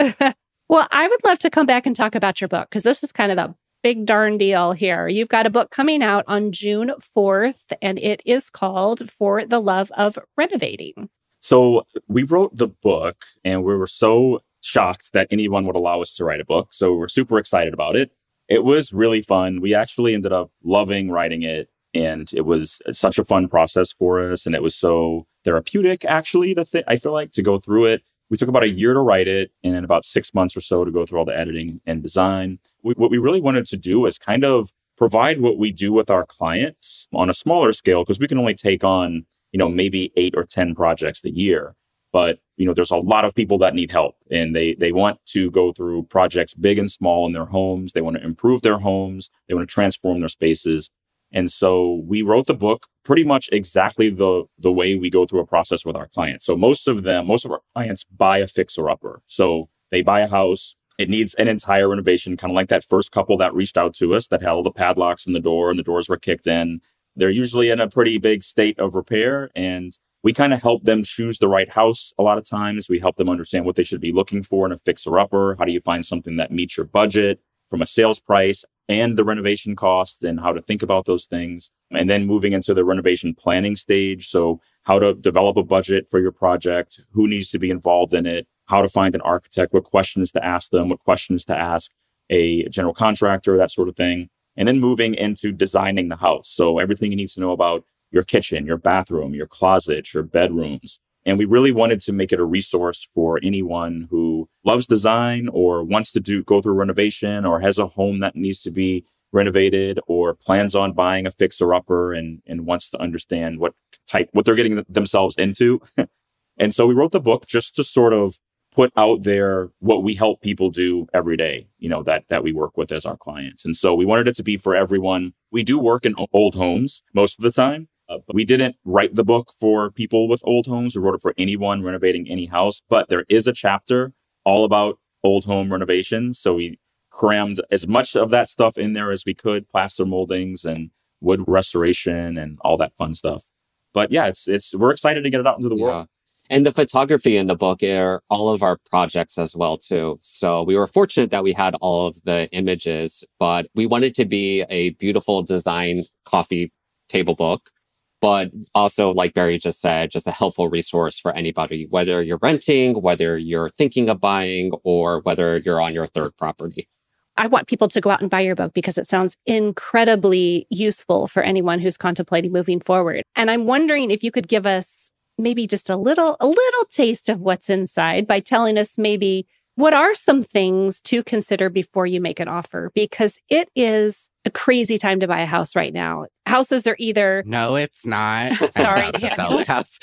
Well, I would love to come back and talk about your book because this is kind of a big darn deal here. You've got a book coming out on June 4th, and it is called For the Love of Renovating. So we wrote the book and we were so shocked that anyone would allow us to write a book. So we're super excited about it. It was really fun. We actually ended up loving writing it. And it was such a fun process for us. And it was so therapeutic, actually, I feel like, to go through it. We took about a year to write it and then about 6 months or so to go through all the editing and design. What we really wanted to do is kind of provide what we do with our clients on a smaller scale, because we can only take on, you know, maybe 8 or 10 projects a year. But, you know, there's a lot of people that need help and they want to go through projects big and small in their homes. They want to improve their homes. They want to transform their spaces. And so we wrote the book pretty much exactly the way we go through a process with our clients. So most of our clients buy a fixer-upper. So they buy a house. It needs an entire renovation, kind of like that first couple that reached out to us that had all the padlocks in the door and the doors were kicked in. They're usually in a pretty big state of repair. And we kind of help them choose the right house a lot of times. We help them understand what they should be looking for in a fixer-upper. How do you find something that meets your budget from a sales price and the renovation cost and how to think about those things. And then moving into the renovation planning stage. So how to develop a budget for your project, who needs to be involved in it, how to find an architect, what questions to ask them, what questions to ask a general contractor, that sort of thing. And then moving into designing the house. So everything you need to know about your kitchen, your bathroom, your closet, your bedrooms. And we really wanted to make it a resource for anyone who loves design or wants to go through renovation or has a home that needs to be renovated or plans on buying a fixer-upper and wants to understand what they're getting themselves into. And so we wrote the book just to sort of put out there what we help people do every day, you know, that we work with as our clients. And so we wanted it to be for everyone. We do work in old homes most of the time. But we didn't write the book for people with old homes. We wrote it for anyone renovating any house. But there is a chapter all about old home renovations. So we crammed as much of that stuff in there as we could, plaster moldings and wood restoration and all that fun stuff. But yeah, we're excited to get it out into the world. And the photography in the book are all of our projects as well, too. So we were fortunate that we had all of the images, but we wanted to be a beautiful design coffee table book. But also, like Barry just said, just a helpful resource for anybody, whether you're renting, whether you're thinking of buying, or whether you're on your third property. I want people to go out and buy your book because it sounds incredibly useful for anyone who's contemplating moving forward. And I'm wondering if you could give us maybe just a little taste of what's inside by telling us maybe what are some things to consider before you make an offer, because it is a crazy time to buy a house right now. Houses are either... No, it's not. Sorry, I'm about to Daniel. sell the house.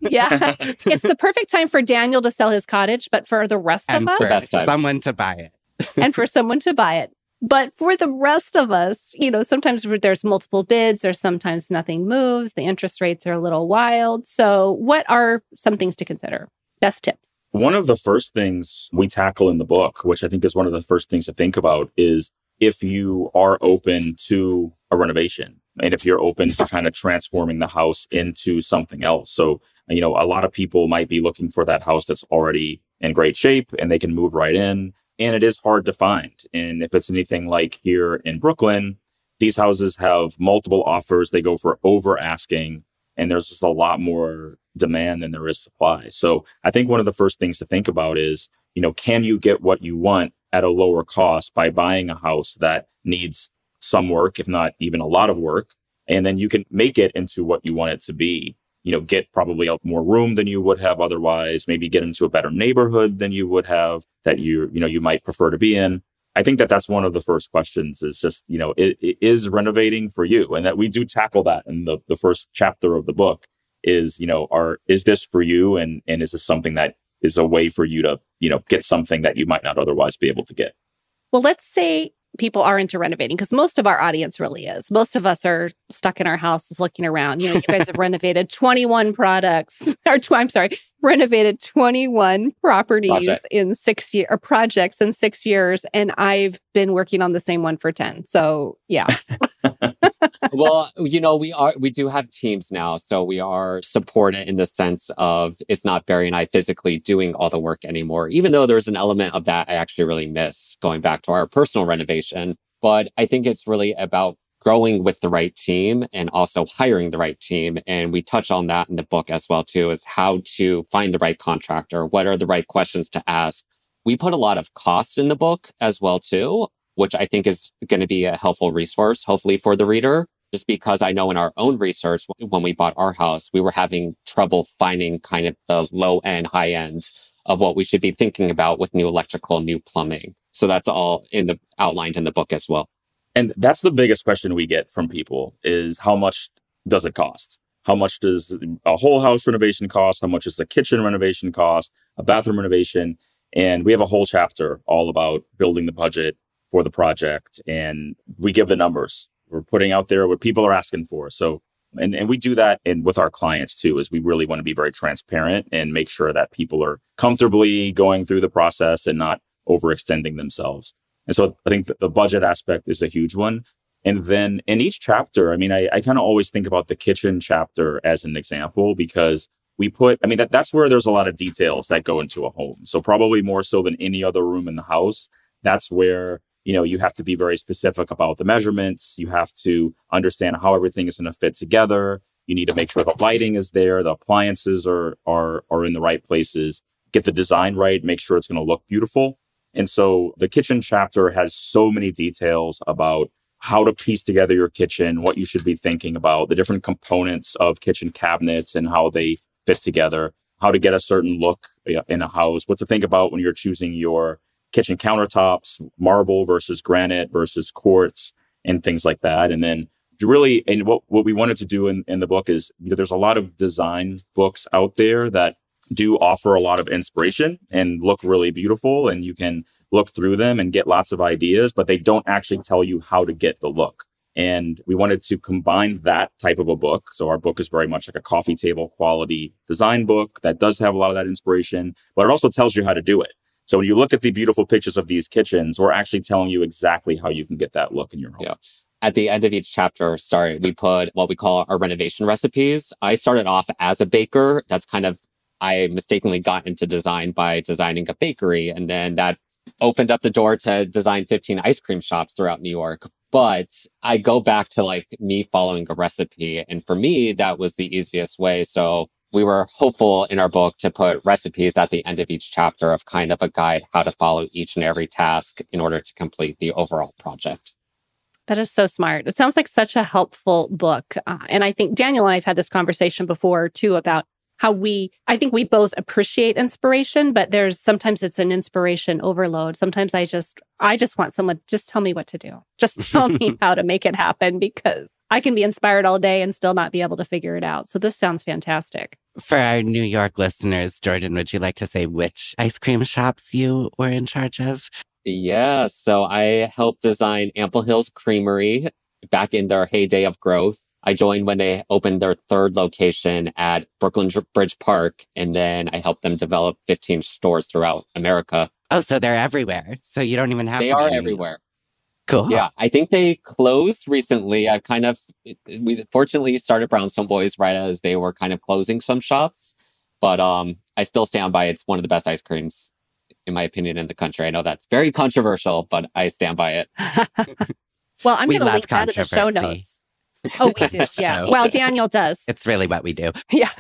Yeah. It's the perfect time for Daniel to sell his cottage, but for the rest And of for us... someone to buy it. And for someone to buy it. But for the rest of us, sometimes there's multiple bids or sometimes nothing moves. The interest rates are a little wild. So what are some things to consider? Best tips. One of the first things we tackle in the book, which I think is one of the first things to think about, is if you are open to a renovation and if you're open to kind of transforming the house into something else. So, a lot of people might be looking for that house that's already in great shape and they can move right in. And it is hard to find. And if it's anything like here in Brooklyn, these houses have multiple offers. They go for over asking, and there's just a lot more demand than there is supply. So I think one of the first things to think about is, can you get what you want at a lower cost by buying a house that needs some work, if not even a lot of work, and then you can make it into what you want it to be. Get probably more room than you would have otherwise, maybe get into a better neighborhood than you would have that you might prefer to be in. I think that's one of the first questions is just, it is renovating for you? And that we do tackle that in the first chapter of the book is, is this for you? And is this something that is a way for you to, get something that you might not otherwise be able to get? Well, let's say people are into renovating, because most of our audience really is. Most of us are stuck in our houses looking around. You guys have renovated 21 products, renovated 21 properties in 6 years, or projects in 6 years. And I've been working on the same one for 10. So yeah. Well, we do have teams now. So we are supported in the sense of it's not Barry and I physically doing all the work anymore, even though there's an element of that I actually really miss going back to our personal renovation. But I think it's really about growing with the right team and also hiring the right team. And we touch on that in the book as well, too, is how to find the right contractor. What are the right questions to ask? We put a lot of cost in the book as well, too, which I think is going to be a helpful resource, hopefully, for the reader. Just because I know in our own research, when we bought our house, we were having trouble finding kind of the low end, high end of what we should be thinking about with new electrical, new plumbing. So that's all outlined in the book as well. And that's the biggest question we get from people is how much does it cost? How much does a whole house renovation cost? How much does the kitchen renovation cost? A bathroom renovation? And we have a whole chapter all about building the budget for the project. And we give the numbers. We're putting out there what people are asking for. So, and we do that with our clients too, is we really want to be very transparent and make sure that people are comfortably going through the process and not overextending themselves. And so I think that the budget aspect is a huge one. And then in each chapter, I kind of always think about the kitchen chapter as an example, because that's where there's a lot of details that go into a home. So probably more so than any other room in the house, that's where you have to be very specific about the measurements. You have to understand how everything is going to fit together. You need to make sure the lighting is there. The appliances are in the right places. Get the design right. Make sure it's going to look beautiful. And so the kitchen chapter has so many details about how to piece together your kitchen, what you should be thinking about, the different components of kitchen cabinets and how they fit together, how to get a certain look in a house, what to think about when you're choosing your kitchen countertops, marble versus granite versus quartz, and things like that. And then what we wanted to do in the book is, there's a lot of design books out there that do offer a lot of inspiration and look really beautiful, and you can look through them and get lots of ideas, but they don't actually tell you how to get the look. And we wanted to combine that type of a book. So our book is very much like a coffee table quality design book that does have a lot of that inspiration, but it also tells you how to do it. So when you look at the beautiful pictures of these kitchens, we're actually telling you exactly how you can get that look in your home. Yeah. At the end of each chapter, we put what we call our renovation recipes. I started off as a baker. I mistakenly got into design by designing a bakery. And then that opened up the door to design 15 ice cream shops throughout New York. But I go back to me following a recipe. And for me, that was the easiest way. So we were hopeful in our book to put recipes at the end of each chapter of kind of a guide how to follow each and every task in order to complete the overall project. That is so smart. It sounds like such a helpful book. And I think Daniel and I have had this conversation before too about how I think we both appreciate inspiration, but sometimes it's an inspiration overload. Sometimes I just want someone, just tell me what to do. Just tell me how to make it happen, because I can be inspired all day and still not be able to figure it out. So this sounds fantastic. For our New York listeners, Jordan, would you like to say which ice cream shops you were in charge of? Yeah, so I helped design Ample Hills Creamery back in their heyday of growth. I joined when they opened their third location at Brooklyn Bridge Park, and then I helped them develop 15 stores throughout America. Oh, so they're everywhere. So you don't even have to. They are everywhere. Cool. Yeah, I think they closed recently. We fortunately started Brownstone Boys right as they were kind of closing some shops, but I still stand by it's one of the best ice creams, in my opinion, in the country. I know that's very controversial, but I stand by it. Well, I'm going to link that in the show notes. Oh, we do. Yeah. Well, Daniel does. It's really what we do. Yeah.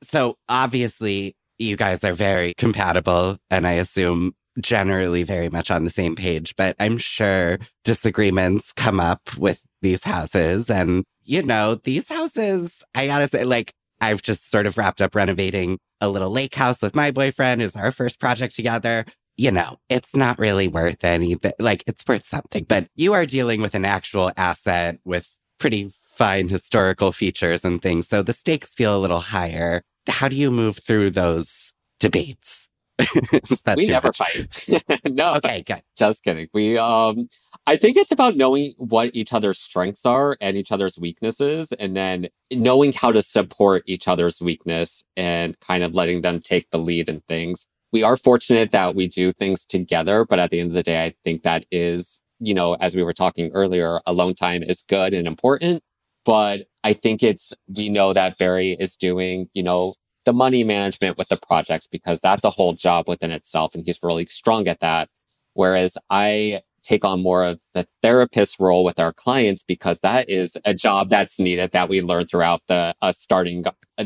So obviously, you guys are very compatible, and I assume generally very much on the same page, but I'm sure disagreements come up with these houses. And, these houses, I gotta say, like, I've just sort of wrapped up renovating a little lake house with my boyfriend. It's our first project together. It's not really worth anything. Like, it's worth something, but you are dealing with an actual asset with pretty fine historical features and things. So the stakes feel a little higher. How do you move through those debates? We never fight. No. Okay, good. Just kidding. I think it's about knowing what each other's strengths are and each other's weaknesses, and then knowing how to support each other's weakness and kind of letting them take the lead in things. We are fortunate that we do things together, but at the end of the day, I think that is, as we were talking earlier, alone time is good and important. But I think we know that Barry is doing, the money management with the projects, because that's a whole job within itself. And he's really strong at that. Whereas I take on more of the therapist role with our clients, because that is a job that's needed that we learned throughout us starting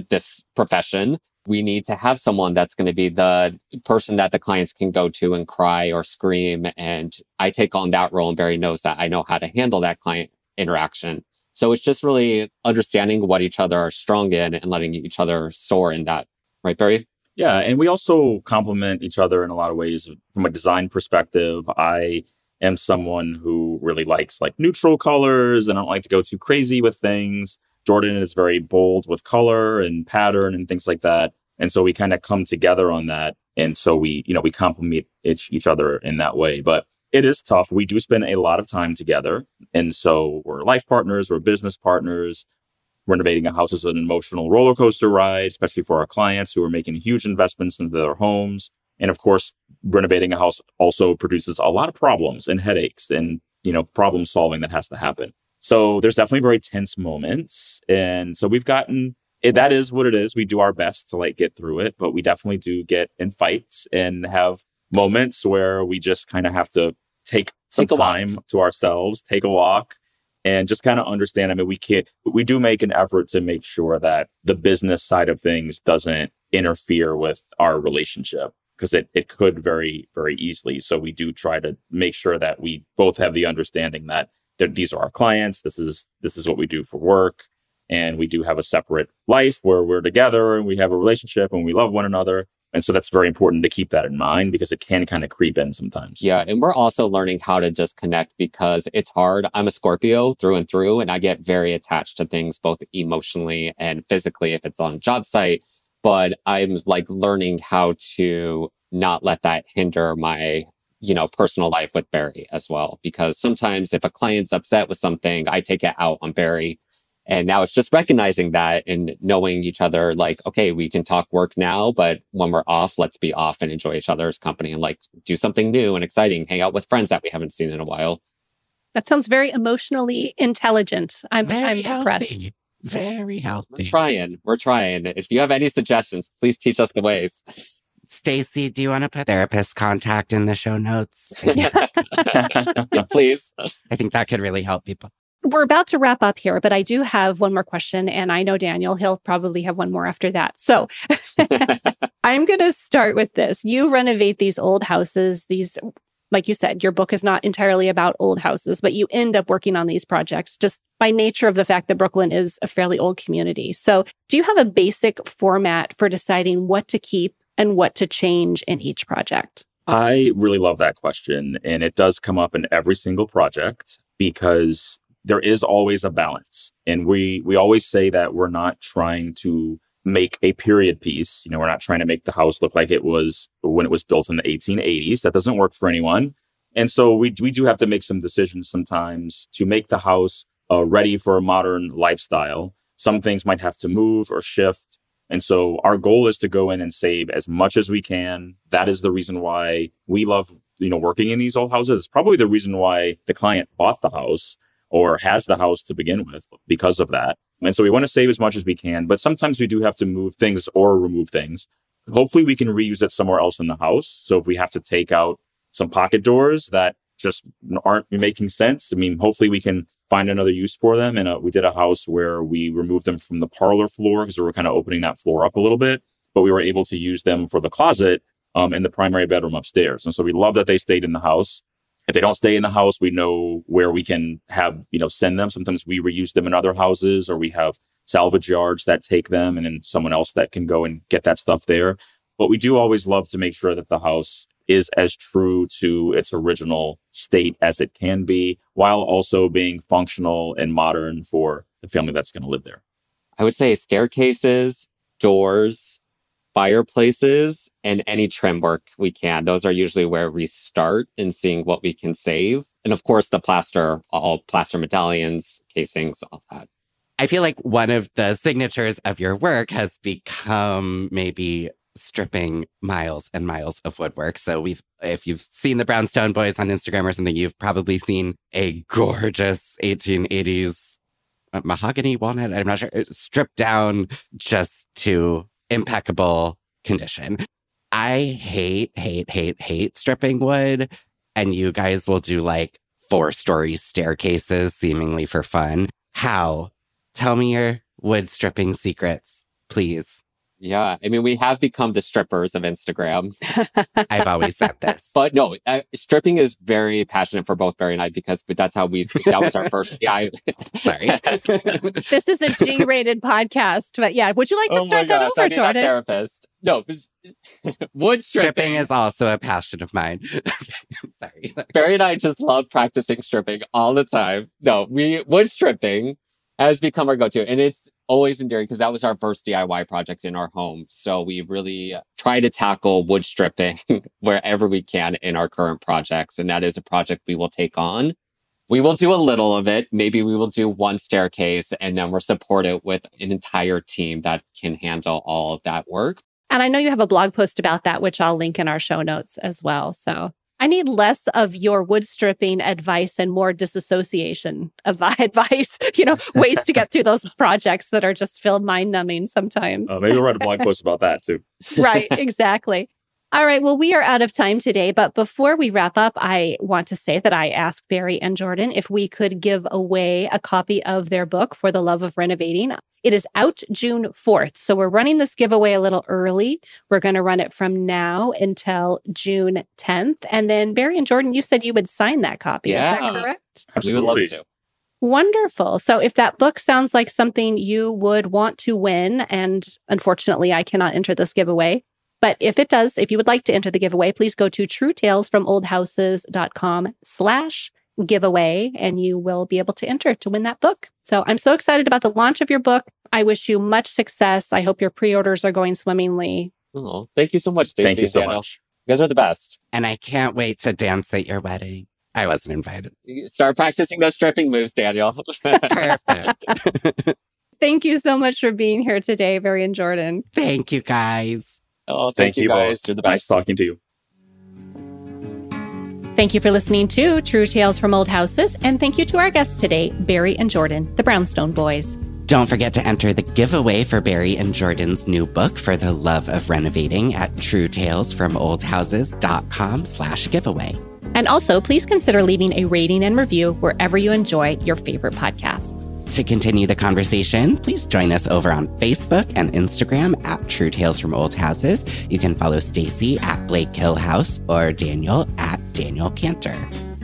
this profession. We need to have someone that's going to be the person that the clients can go to and cry or scream. And I take on that role, and Barry knows that I know how to handle that client interaction. So it's just really understanding what each other are strong in and letting each other soar in that. Right, Barry? Yeah. And we also complement each other in a lot of ways. From a design perspective, I am someone who really likes like neutral colors, and I don't like to go too crazy with things. Jordan is very bold with color and pattern and things like that. And so we kind of come together on that. And so we complement each other in that way. But it is tough. We do spend a lot of time together. And so we're life partners, we're business partners. Renovating a house is an emotional roller coaster ride, especially for our clients who are making huge investments into their homes. And of course, renovating a house also produces a lot of problems and headaches and, problem solving that has to happen. So there's definitely very tense moments. And so that is what it is. We do our best to get through it, but we definitely do get in fights and have moments where we just kind of have to take some time to ourselves, take a walk, and just kind of understand. I mean, we do make an effort to make sure that the business side of things doesn't interfere with our relationship, because it could very, very easily. So we do try to make sure that we both have the understanding that these are our clients. This is what we do for work. And we do have a separate life where we're together and we have a relationship and we love one another. And so that's very important to keep that in mind, because it can kind of creep in sometimes. Yeah. And we're also learning how to just connect, because it's hard. I'm a Scorpio through and through, and I get very attached to things, both emotionally and physically if it's on a job site. But I'm learning how to not let that hinder my, personal life with Barry as well. Because sometimes if a client's upset with something, I take it out on Barry. And now it's just recognizing that and knowing each other, okay, we can talk work now, but when we're off, let's be off and enjoy each other's company and do something new and exciting, hang out with friends that we haven't seen in a while. That sounds very emotionally intelligent. I'm impressed. Very healthy. We're trying. If you have any suggestions, please teach us the ways. Stacy, do you want to put therapist contact in the show notes? Yeah, please. I think that could really help people. We're about to wrap up here, but I do have one more question. And I know Daniel, he'll probably have one more after that. So I'm going to start with this. You renovate these old houses, like you said, your book is not entirely about old houses, but you end up working on these projects just by nature of the fact that Brooklyn is a fairly old community. So do you have a basic format for deciding what to keep and what to change in each project? I really love that question. And it does come up in every single project because there is always a balance. And we always say that we're not trying to make a period piece. We're not trying to make the house look like it was when it was built in the 1880s. That doesn't work for anyone. And so we do have to make some decisions sometimes to make the house ready for a modern lifestyle. Some things might have to move or shift. And so our goal is to go in and save as much as we can. That is the reason why we love, working in these old houses. It's probably the reason why the client bought the house or has the house to begin with because of that. And so we want to save as much as we can, but sometimes we do have to move things or remove things. Hopefully we can reuse it somewhere else in the house. So if we have to take out some pocket doors that just aren't making sense, hopefully we can find another use for them. And we did a house where we removed them from the parlor floor because we were kind of opening that floor up a little bit, but we were able to use them for the closet in the primary bedroom upstairs. And so we love that they stayed in the house. If they don't stay in the house, we know where we can have, send them. Sometimes we reuse them in other houses, or we have salvage yards that take them and then someone else that can go and get that stuff there. But we do always love to make sure that the house is as true to its original state as it can be, while also being functional and modern for the family that's going to live there. I would say staircases, doors, fireplaces, and any trim work we can. Those are usually where we start in seeing what we can save. And of course, the plaster, all plaster medallions, casings, all that. I feel like one of the signatures of your work has become maybe stripping miles and miles of woodwork. So if you've seen the Brownstone Boys on Instagram or something, you've probably seen a gorgeous 1880s mahogany walnut, I'm not sure, stripped down just to impeccable condition. I hate stripping wood, and you guys will do like 4-story staircases seemingly for fun. How? Tell me your wood stripping secrets, please. Yeah, we have become the strippers of Instagram. I've always said this. But no, stripping is very passionate for both Barry and I because that's how that was our first. Yeah, sorry. This is a G-rated podcast, but yeah, would you like to start that over, Jordan? Therapist. No, wood stripping is also a passion of mine. Sorry. Barry and I just love practicing stripping all the time. No, wood stripping has become our go-to, and it's always endearing because that was our first DIY project in our home. So we really try to tackle wood stripping wherever we can in our current projects. And that is a project we will take on. We will do a little of it. Maybe we will do one staircase, and then we're supported with an entire team that can handle all of that work. And I know you have a blog post about that, which I'll link in our show notes as well. So I need less of your wood stripping advice and more disassociation of advice, ways to get through those projects that are just feel mind-numbing sometimes. Maybe we'll write a blog post about that too. Right, exactly. All right, well, we are out of time today, but before we wrap up, I want to say that I asked Barry and Jordan if we could give away a copy of their book, For the Love of Renovating. It is out June 4th, so we're running this giveaway a little early. We're going to run it from now until June 10th. And then, Barry and Jordan, you said you would sign that copy. Yeah. Is that correct? Absolutely. We would love to. Wonderful. So if that book sounds like something you would want to win, and unfortunately, I cannot enter this giveaway, but if it does, if you would like to enter the giveaway, please go to truetalesfromoldhouses.com/giveaway, and you will be able to enter to win that book. So I'm so excited about the launch of your book. I wish you much success. I hope your pre-orders are going swimmingly. Oh, thank you so much, Stacy. Thank you so Daniel. much. You guys are the best. And I can't wait to dance at your wedding. I wasn't invited. Start practicing those stripping moves, Daniel. Perfect. Thank you so much for being here today, Barry and Jordan. Thank you, guys. Oh, thank you guys. Both. You're the Nice best. talking to you. Thank you for listening to True Tales from Old Houses, and thank you to our guests today, Barry and Jordan, the Brownstone Boys. Don't forget to enter the giveaway for Barry and Jordan's new book, For the Love of Renovating, at truetalesfromoldhouses.com/giveaway. And also, please consider leaving a rating and review wherever you enjoy your favorite podcasts. To continue the conversation, please join us over on Facebook and Instagram at True Tales from Old Houses. You can follow Stacy at Blake Hill House or Daniel at Daniel Cantor.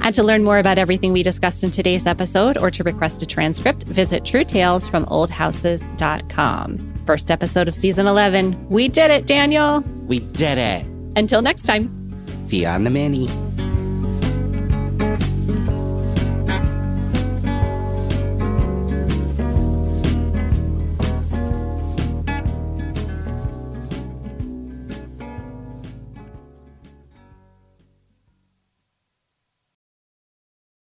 And to learn more about everything we discussed in today's episode or to request a transcript, visit truetalesfromoldhouses.com. First episode of season 11. We did it, Daniel. We did it. Until next time. See you on the mini.